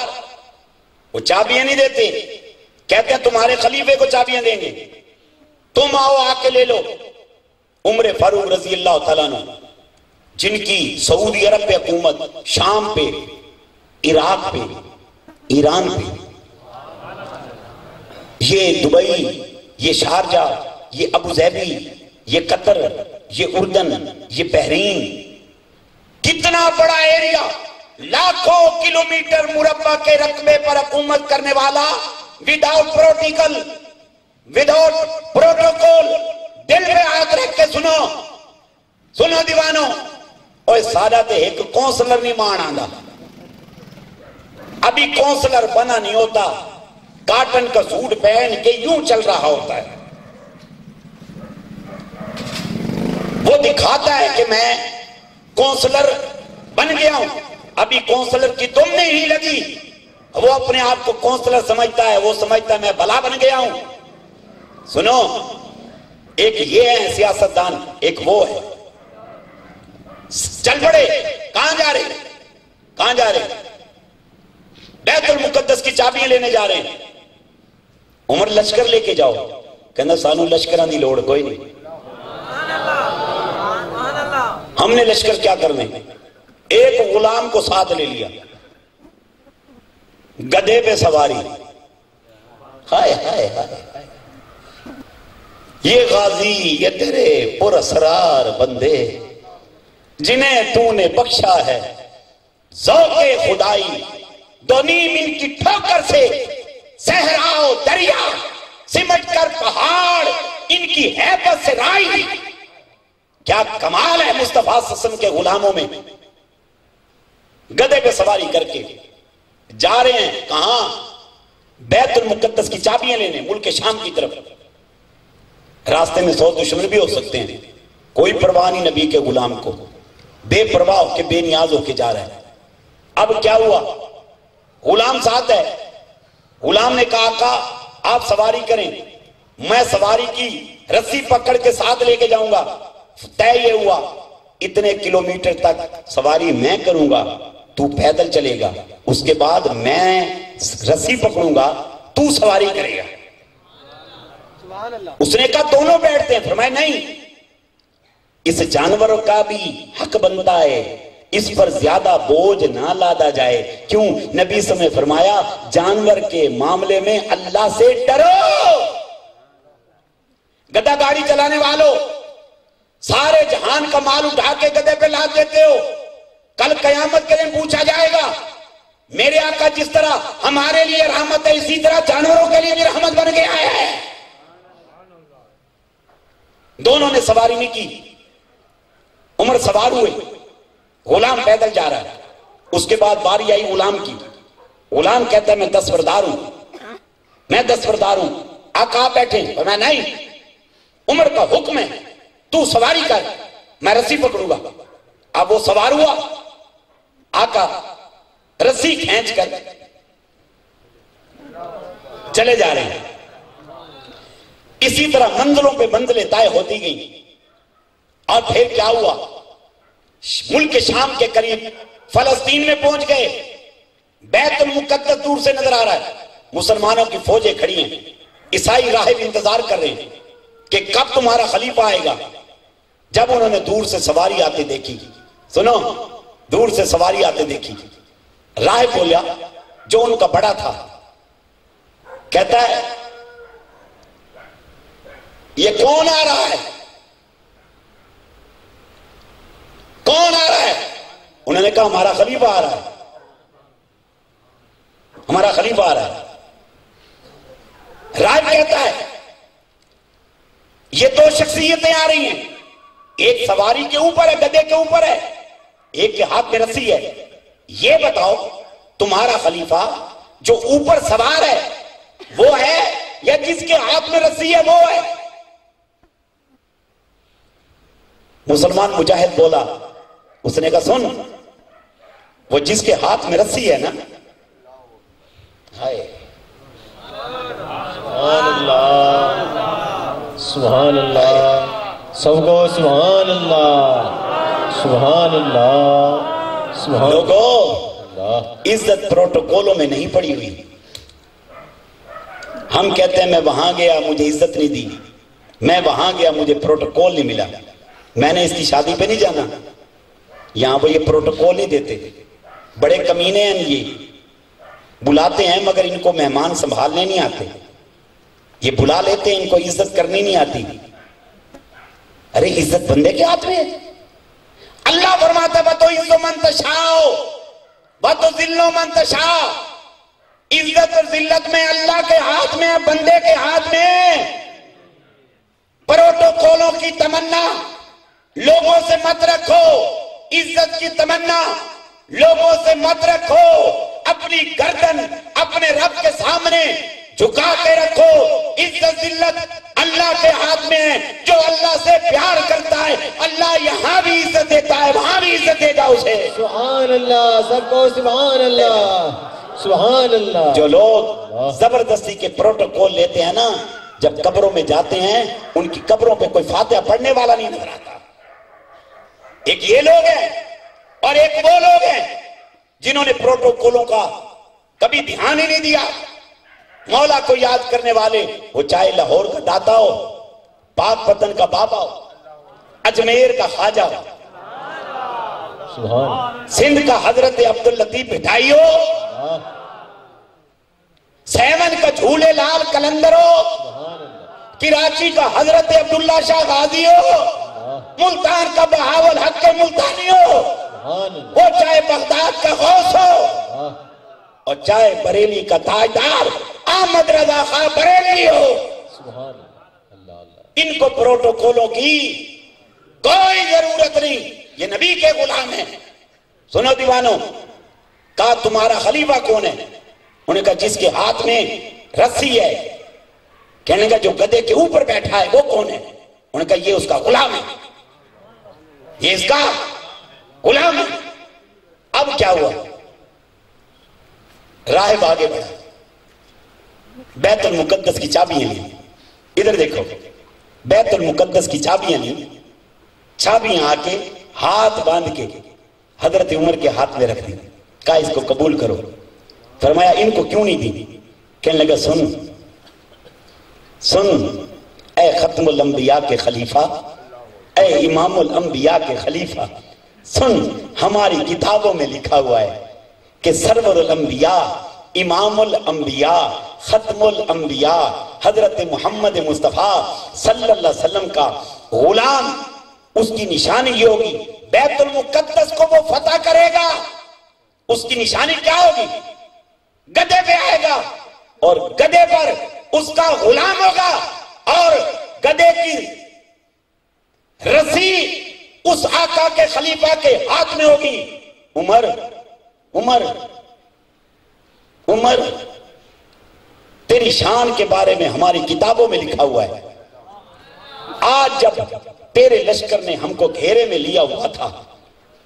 وہ چابیاں نہیں دیتے، کہتے ہیں تمہارے خلیفے کو چابیاں دیں گے، تم آؤ آ کے لے لو. عمر فاروق رضی اللہ تعالیٰ عنہ، جن کی سعودی عرب پہ حکومت، شام پہ، عراق پہ، ایران پہ، یہ دبئی، یہ شارجہ، یہ ابوظہبی، یہ قطر، یہ اردن، یہ بحرین، کتنا بڑا ایریا، لاکھوں کلومیٹر مربع کے رقبے پر حکومت کرنے والا، وداؤٹ پروٹوکول. دل میں ہاتھ رکھ کے سنو سنو دیوانوں، اوہ سادہ تے ایک کونسلر نہیں مان آندا. ابھی کونسلر بنا نہیں ہوتا، کاٹن کا سوٹ پہن کے یوں چل رہا ہوتا ہے. وہ دکھاتا ہے کہ میں کونسلر بن گیا ہوں. ابھی کونسلر کی تم نہیں لگی، وہ اپنے آپ کو کونسلر سمجھتا ہے، وہ سمجھتا ہے میں بلا بن گیا ہوں. سنو، ایک یہ ہے سیاستدان، ایک وہ ہے. چل پڑے، کہاں جا رہے؟ کہاں جا رہے؟ بیت المقدس کی چابیاں لینے جا رہے ہیں. عمر لشکر لے کے جاؤ. کہنا سانو لشکران دی لوڑ کوئی نہیں، ہم نے لشکر کیا کرنے. ایک غلام کو ساتھ لے لیا، گدھے پہ سواری. ہائے ہائے ہائے، یہ غازی، یہ تیرے پر اسرار بندے جنہیں تو نے بخشا ہے ذوق خدائی. دو نیم ان کی ٹھوکر سے صحرا و دریا، سمٹ کر پہاڑ ان کی ہیبت سے رائی. کیا کمال ہے مصطفیٰ صلی اللہ علیہ وسلم کے غلاموں میں. گدھے پہ سواری کر کے جا رہے ہیں کہاں؟ بیت المقدس کی چابیاں لینے، ملک شام کی طرف. راستے میں 100 دشمن بھی ہو سکتے ہیں، کوئی پرواہ نہیں نبی کے غلام کو، بے پرواہ ہو کے بے نیاز ہو کے جا رہا ہے۔ اب کیا ہوا؟ غلام ساتھ ہے، غلام نے کہا آقا آپ سواری کریں، میں سواری کی رسی پکڑ کے ساتھ لے کے جاؤں گا۔ طے یہ ہوا اتنے کلومیٹر تک سواری میں کروں گا، تو پیدل چلے گا، اس کے بعد میں رسی پکڑوں گا، تو سواری کرے گا۔ اس نے کہا دونوں بیٹھتے ہیں، فرمایا نہیں، اس جانور کا بھی حق بنتا ہے، اس پر زیادہ بوجھ نہ لادا جائے۔ کیوں؟ نبی صلی اللہ علیہ وسلم نے فرمایا جانور کے معاملے میں اللہ سے ڈرو۔ گدھا گاڑی چلانے والوں، سارے جہان کا مال اٹھا کے گدھے پہ لاد دیتے ہو، کل قیامت کے دن پوچھا جائے گا میرے آقا جس طرح ہمارے لیے رحمت ہے اسی طرح جانوروں کے لیے بھی رحمت بن کے آیا ہے۔ دونوں نے سواری نہیں کی، عمر سوار ہوئے، غلام پیدل جا رہا ہے۔ اس کے بعد باری آئی غلام کی، غلام کہتا ہے میں دستبردار ہوں، میں دستبردار ہوں، آقا آپ بیٹھیں۔ اور میں نہیں، عمر کا حکم ہے، تو سواری کر، میں رسی پکڑوں گا۔ اب وہ سوار ہوا، آقا رسی کھینچ کر چلے جا رہے ہیں۔ اسی طرح منزلوں پہ منزلیں طے ہوتی گئیں، اور پھر کیا ہوا؟ ملک شام کے قریب فلسطین میں پہنچ گئے، بیت المقدس دور سے نظر آ رہا ہے، مسلمانوں کی فوجیں کھڑی ہیں، عیسائی راہب انتظار کر رہے ہیں کہ کب تمہارا خلیفہ آئے گا۔ جب انہوں نے دور سے سواری آتے دیکھی، سنو، دور سے سواری آتے دیکھی، راہب بولیا جو ان کا بڑا تھا، کہتا ہے یہ کون آ رہا ہے؟ کون آ رہا ہے؟ انہوں نے کہا ہمارا خلیفہ آ رہا ہے، ہمارا خلیفہ آ رہا ہے۔ راہب کہتا ہے یہ دو شخصیتیں آ رہی ہیں، ایک سواری کے اوپر ہے، گدھے کے اوپر ہے، ایک کے ہاتھ میں رسی ہے، یہ بتاؤ تمہارا خلیفہ جو اوپر سوار ہے وہ ہے یا جس کے ہاتھ میں رسی ہے وہ ہے؟ مسلمان مجاہد بولا، اس نے کہا سن، وہ جس کے ہاتھ میں رسی ہے نا، ہائے سبحان اللہ، سبحان اللہ، سب کو سبحان اللہ، سبحان اللہ، سبحان لوگوں اللہ۔ عزت پروٹوکولوں میں نہیں پڑی ہوئی۔ ہم کہتے ہیں میں وہاں گیا مجھے عزت نہیں دی، میں وہاں گیا مجھے پروٹوکول نہیں ملا، میں نے اس کی شادی پہ نہیں جانا۔ یہاں وہ یہ پروٹوکول نہیں دیتے، بڑے کمینے ہیں یہ، بلاتے ہیں مگر ان کو مہمان سنبھالنے نہیں آتے، یہ بلا لیتے ہیں ان کو عزت کرنی نہیں آتی۔ ارے عزت بندے کے ہاتھ میں ہے۔ اللہ فرماتا ہے وَتُعِزُّ مَن تَشَاءُ وَتُذِلُّ مَن تَشَاءُ، عزت اور ذلت میں اللہ کے ہاتھ میں، بندے کے ہاتھ میں۔ پروٹوکولوں کی تمنا لوگوں سے مت رکھو، عزت کی تمنا لوگوں سے مت رکھو، اپنی گردن اپنے رب کے سامنے جھکا کے رکھو۔ عزت ذلت اللہ کے ہاتھ میں ہے، جو اللہ سے پیار کرتا ہے اللہ یہاں بھی عزت دیتا ہے، وہاں بھی عزت دے گا اسے۔ سبحان اللہ، سب کو سبحان اللہ، سبحان اللہ۔ جو لوگ زبردستی کے پروٹوکول لیتے ہیں نا، جب قبروں میں جاتے ہیں ان کی قبروں پہ کوئی فاتحہ پڑھنے والا نہیں نظر آتا۔ ایک یہ لوگ ہیں اور ایک وہ لوگ ہیں جنہوں نے پروٹوکولوں کا کبھی دھیان ہی نہیں دیا۔ مولا کو یاد کرنے والے، وہ چاہے لاہور کا داتا ہو، پاک پتن کا بابا ہو، اجمیر کا خواجہ ہو، سبحان سندھ کا حضرت عبداللطیف بھٹائی ہو، سیون کا جھولے لال کلندر ہو، کراچی کا حضرت عبداللہ شاہ غازی ہو، ملتان کا بہاول حق ملتانی ہو، وہ چاہے بغداد کا غوث ہو اور چاہے بریلی کا تاجدار احمد رضا خان بریلی ہو، سبحان اللہ۔ ان کو پروٹوکولوں کی کوئی ضرورت نہیں، یہ نبی کے غلام ہیں۔ سنو دیوانوں، کہا تمہارا خلیفہ کون ہے؟ انہوں نے کہا جس کے ہاتھ میں رسی ہے۔ کہنے کا جو گدھے کے اوپر بیٹھا ہے وہ کون ہے؟ انہوں نے کہا یہ اس کا غلام ہے۔ یہ اس کا غلام ہے۔ اب کیا ہوا؟ راہب آگے بڑھا، بیت المقدس کی چابیاں لی، ادھر دیکھو، بیت المقدس کی چابیاں لی، چابیاں آ کے ہاتھ باندھ کے حضرت عمر کے ہاتھ میں رکھ دی، کہا اس کو قبول کرو۔ فرمایا ان کو کیوں نہیں دی؟ کہنے لگا سن اے ختم الانبیاء کے خلیفہ، اے امام الانبیاء کے خلیفہ، سن ہماری کتابوں میں لکھا ہوا ہے کہ سرور الانبیاء، امام الانبیاء، ختم الانبیاء حضرت محمد مصطفیٰ صلی اللہ علیہ وسلم کا غلام، اس کی نشانی یہ ہوگی بیت المقدس کو وہ فتح کرے گا، اس کی نشانی کیا ہوگی؟ گدھے پہ آئے گا اور گدھے پر اس کا غلام ہوگا اور گدھے کی رسی اس آقا کے خلیفہ کے ہاتھ میں ہوگی۔ عمر عمر عمر تیری شان کے بارے میں ہماری کتابوں میں لکھا ہوا ہے، آج جب تیرے لشکر نے ہم کو گھیرے میں لیا ہوا تھا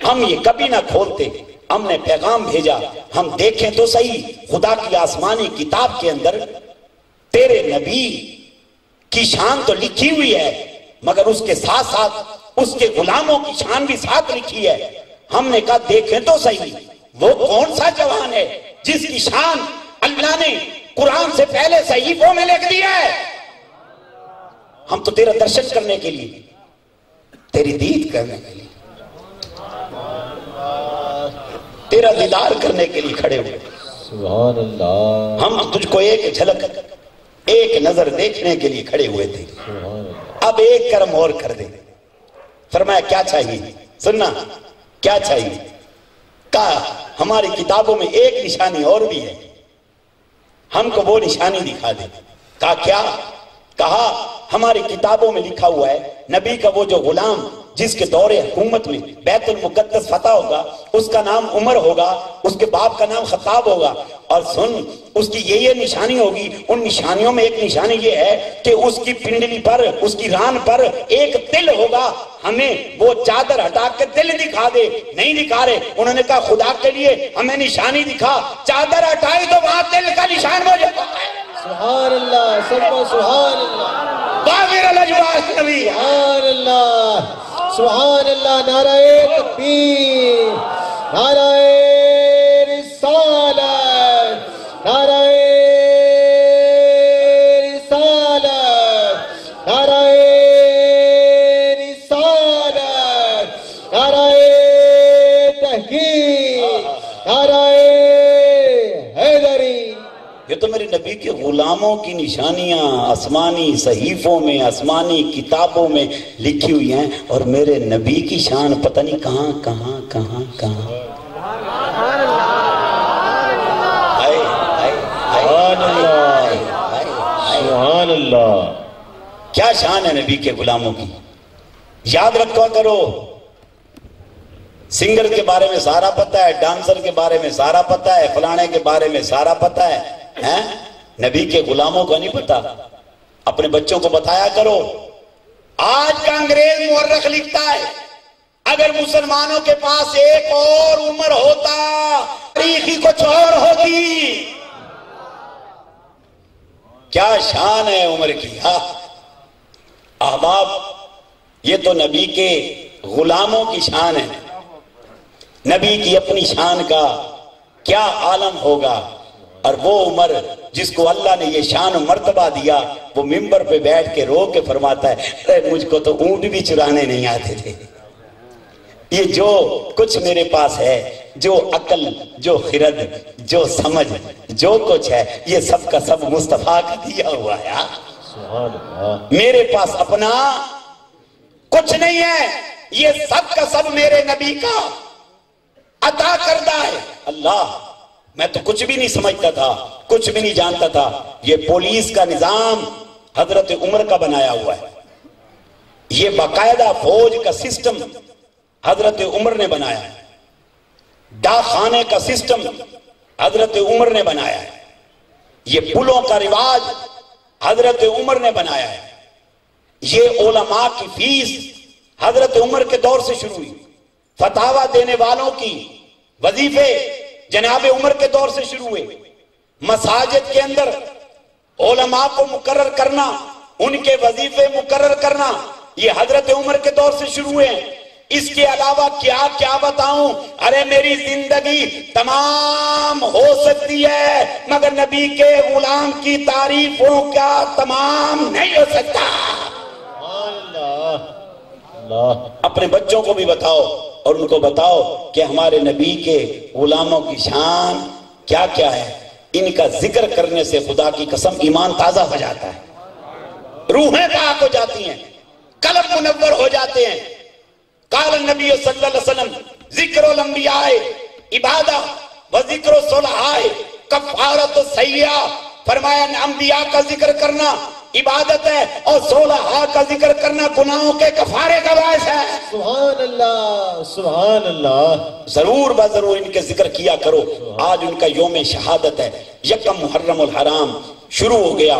ہم یہ کبھی نہ کھولتے، ہم نے پیغام بھیجا ہم دیکھیں تو صحیح خدا کی آسمانی کتاب کے اندر تیرے نبی کی شان تو لکھی ہوئی ہے مگر اس کے ساتھ ساتھ اس کے غلاموں کی شان بھی ساتھ لکھی ہے۔ ہم نے کہا دیکھیں تو صحیح وہ کون سا جوان ہے جس کی شان اللہ نے قرآن سے پہلے صحیفوں میں لکھ دیا ہے۔ ہم تو تیرا درشن کرنے کے لیے، تیری دید کرنے کے لیے، تیرا دیدار کرنے کے لیے کھڑے ہوئے۔ سبحان اللہ، ہم تجھ کو ایک جھلک، ایک نظر دیکھنے کے لیے کھڑے ہوئے تھے۔ اب ایک کرم اور کر دے۔ فرمایا کیا چاہیے؟ سننا کیا چاہیے؟ کہا ہماری کتابوں میں ایک نشانی اور بھی ہے، ہم کو وہ نشانی دکھا دے۔ کہا کیا؟ کہا ہماری کتابوں میں لکھا ہوا ہے نبی کا وہ جو غلام جس کے دور حکومت میں بیت المقدس فتح ہوگا اس کا نام عمر ہوگا، اس کے باپ کا نام خطاب ہوگا، اور سن اس کی یہ نشانی ہوگی۔ ان نشانیوں میں ایک نشانی یہ ہے کہ اس کی پنڈلی پر، اس کی ران پر ایک تل ہوگا، ہمیں وہ چادر ہٹا کے تل دکھا دے۔ نہیں دکھا رہے، انہوں نے کہا خدا کے لیے ہمیں نشانی دکھا، چادر ہٹائی تو وہاں تل کا نشان موجود ہے۔ سبحان اللہ، سبحان اللہ، باغر الاجواس نبی، سبحان اللہ، سبحان اللہ، نعرہ تکبیر، نعرہ رسالت، نعرہ رسالت، نعرہ رسالت، نعرہ تحقیق، نعرہ حیدری۔ یہ تو میرے نبی کے غلاموں کی نشانیاں آسمانی صحیفوں میں، آسمانی کتابوں میں لکھی ہوئی ہیں، اور میرے نبی کی شان پتہ نہیں کہاں کہاں کہاں کہاں۔ سبحان اللہ، کیا شان ہے نبی کے غلاموں کی، یاد رکھا کرو۔ سنگر کے بارے میں سارا پتہ ہے، ڈانسر کے بارے میں سارا پتہ ہے، فلانے کے بارے میں سارا پتہ ہے، نبی کے غلاموں کو نہیں پتا۔ اپنے بچوں کو بتایا کرو۔ آج کا انگریز مورخ لکھتا ہے اگر مسلمانوں کے پاس ایک اور عمر ہوتا تاریخی کچھ اور ہوتی۔ کیا شان ہے عمر کی۔ احباب یہ تو نبی کے غلاموں کی شان ہے، نبی کی اپنی شان کا کیا عالم ہوگا۔ اور وہ عمر جس کو اللہ نے یہ شان و مرتبہ دیا، وہ ممبر پہ بیٹھ کے رو کے فرماتا ہے اے مجھ کو تو اونٹ بھی چرانے نہیں آتے تھے، یہ جو کچھ میرے پاس ہے، جو عقل، جو خرد، جو سمجھ، جو کچھ ہے، یہ سب کا سب مصطفیٰ کا دیا ہوا ہے۔ میرے پاس اپنا کچھ نہیں ہے، یہ سب کا سب میرے نبی کا عطا کردہ ہے۔ اللہ، میں تو کچھ بھی نہیں سمجھتا تھا، کچھ بھی نہیں جانتا تھا۔ یہ پولیس کا نظام حضرت عمر کا بنایا ہوا ہے، یہ باقاعدہ فوج کا سسٹم حضرت عمر نے بنایا ہے، ڈاک خانے کا سسٹم حضرت عمر نے بنایا ہے، یہ پلوں کا رواج حضرت عمر نے بنایا ہے، یہ علماء کی فیس حضرت عمر کے دور سے شروع ہوئی، فتاوا دینے والوں کی وظیفے جناب عمر کے دور سے شروع ہوئے، مساجد کے اندر علماء کو مقرر کرنا، ان کے وظیفے مقرر کرنا، یہ حضرت عمر کے دور سے شروع ہوئے ہیں۔ اس کے علاوہ کیا کیا بتاؤں، ارے میری زندگی تمام ہو سکتی ہے مگر نبی کے غلام کی تعریفوں کا تمام نہیں ہو سکتا۔ اپنے بچوں کو بھی بتاؤ اور ان کو بتاؤ کہ ہمارے نبی کے غلاموں کی شان کیا کیا ہے، ان کا ذکر کرنے سے خدا کی قسم ایمان تازہ ہو جاتا ہے، روحیں پاک ہو جاتی ہیں، قلب منور ہو جاتے ہیں۔ قال النبی صلی اللہ علیہ وسلم ذکر الانبیاء عبادہ و ذکر الصلحاء کفارۃ السیئہ، فرمایا انبیاء کا ذکر کرنا عبادت ہے اور صلحاء کا ذکر کرنا گناہوں کے کفارے کا باعث ہے۔ سبحان اللہ سبحان اللہ۔ ضرور ضرور ان کے ذکر کیا کرو۔ آج ان کا یوم شہادت ہے، یکم محرم الحرام شروع ہو گیا،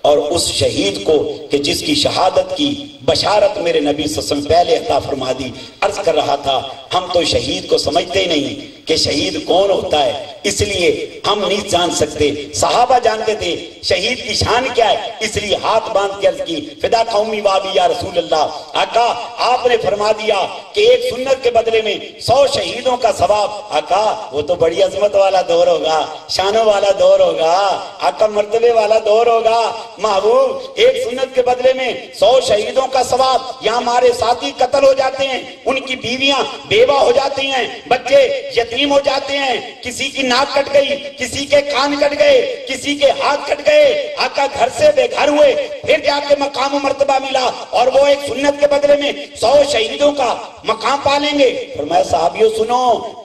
اور اس شہید کو کہ جس کی شہادت کی بشارت میرے نبی صلی اللہ علیہ وسلم پہلے عطا فرما دی، عرض کر رہا تھا ہم تو شہید کو سمجھتے ہی نہیں کہ شہید کون ہوتا ہے، اس لیے ہم نہیں جان سکتے۔ صحابہ جانتے تھے شہید کی شان کیا ہے، اس لیے ہاتھ باندھ کے عرض کی فدا قومی وابی یا رسول اللہ، آقا آپ نے فرما دیا کہ ایک سنت کے بدلے میں 100 شہیدوں کا ثواب۔ آقا وہ تو بڑی عظمت والا دور ہوگا، شانوں والا دور ہوگا، آقا مرتبے والا دور ہوگا، محبوب ایک سنت کے بدلے میں 100 شہیدوں کا ثواب۔ یہاں ہمارے ساتھی قتل ہو جاتے ہیں، ان کی بیویاں بیوہ ہو جاتی ہیں، بچے یتیم ہو جاتے ہیں، کسی کی ناک کٹ گئی، کسی کے کان کٹ گئے، کسی کے ہاتھ کٹ گئے، آقا گھر سے بے گھر ہوئے، پھر جا کے مقام و مرتبہ ملا اور وہ ایک سنت کے بدلے میں 100 شہیدوں کا مقام پالیں گے۔ فرمایا صحابیوں سنو،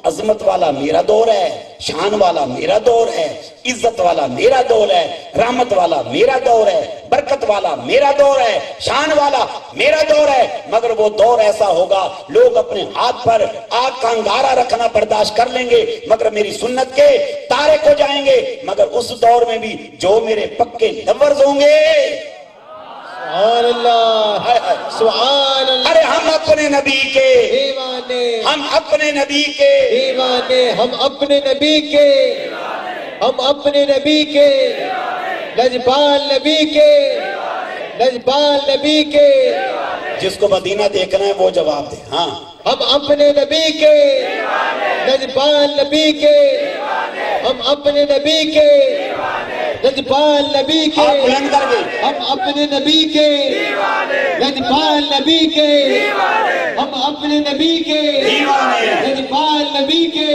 عظمت والا میرا دور ہے، شان والا میرا دور ہے، عزت والا میرا دور ہے، رحمت والا میرا دور ہے، برکت والا میرا دور ہے، شان والا میرا دور ہے، مگر وہ دور ایسا ہوگا لوگ اپنے ہاتھ پر آگ کا انگارہ رکھنا برداشت کر لیں گے مگر میری سنت کے تارک ہو جائیں گے، مگر اس دور میں بھی جو میرے پکے لورز ہوں گے۔ سبحان اللہ سبحان اللہ۔ ارے ہم اپنے نبی کے دیوانے، ہم اپنے نبی کے دیوانے، ہم اپنے نبی کے، ہم اپنے نبی کے، لجپال نبی کے، لجپال نبی کے۔ جس کو مدینہ دیکھنا ہے وہ جواب دے۔ ہاں ہم اپنے نبی کے، لجپال نبی کے، ہم اپنے نبی کے، لجپال نبی کے، آپ بلند کر گئے۔ ہم اپنے نبی کے، لجپال نبی کے، ہم اپنے نبی کے، لجپال نبی کے،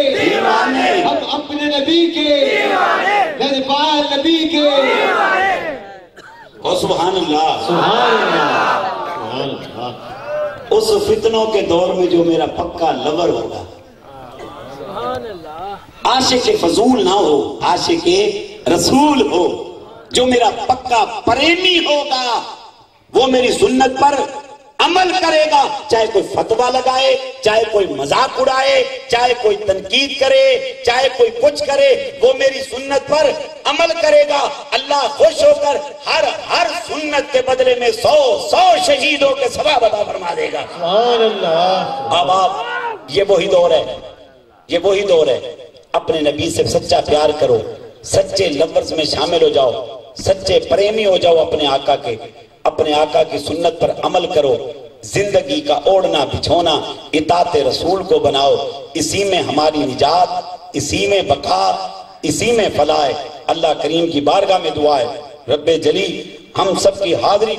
ہم اپنے نبی کے، لجپال نبی کے۔ اور سبحان اللہ، سبحان اللہ سبحان اللہ۔ اس فتنوں کے دور میں جو میرا پکا لور ہوگا، عاشق فضول نہ ہو، عاشق رسول ہو، جو میرا پکا پریمی ہوگا وہ میری سنت پر عمل کرے گا، چاہے کوئی فتویٰ لگائے، چاہے کوئی مذاق اڑائے، چاہے کوئی تنقید کرے، چاہے کوئی کچھ کرے، وہ میری سنت پر عمل کرے گا۔ اللہ خوش ہو کر ہر سنت کے بدلے میں 100 شہیدوں کے ثواب عطا فرما دے گا۔ سبحان اللہ۔ اب آپ یہ وہی دور ہے، یہ وہی دور ہے۔ اپنے نبی سے سچا پیار کرو، سچے لفظ میں شامل ہو جاؤ، سچے پریمی ہو جاؤ اپنے آقا کے، اپنے آقا کی سنت پر عمل کرو، زندگی کا اوڑھنا بچھونا اطاعت رسول کو بناؤ، اسی میں ہماری نجات، اسی میں بقا، اسی میں فلاح ہے۔ اللہ کریم کی بارگاہ میں دعا ہے رب جلی ہم سب کی حاضری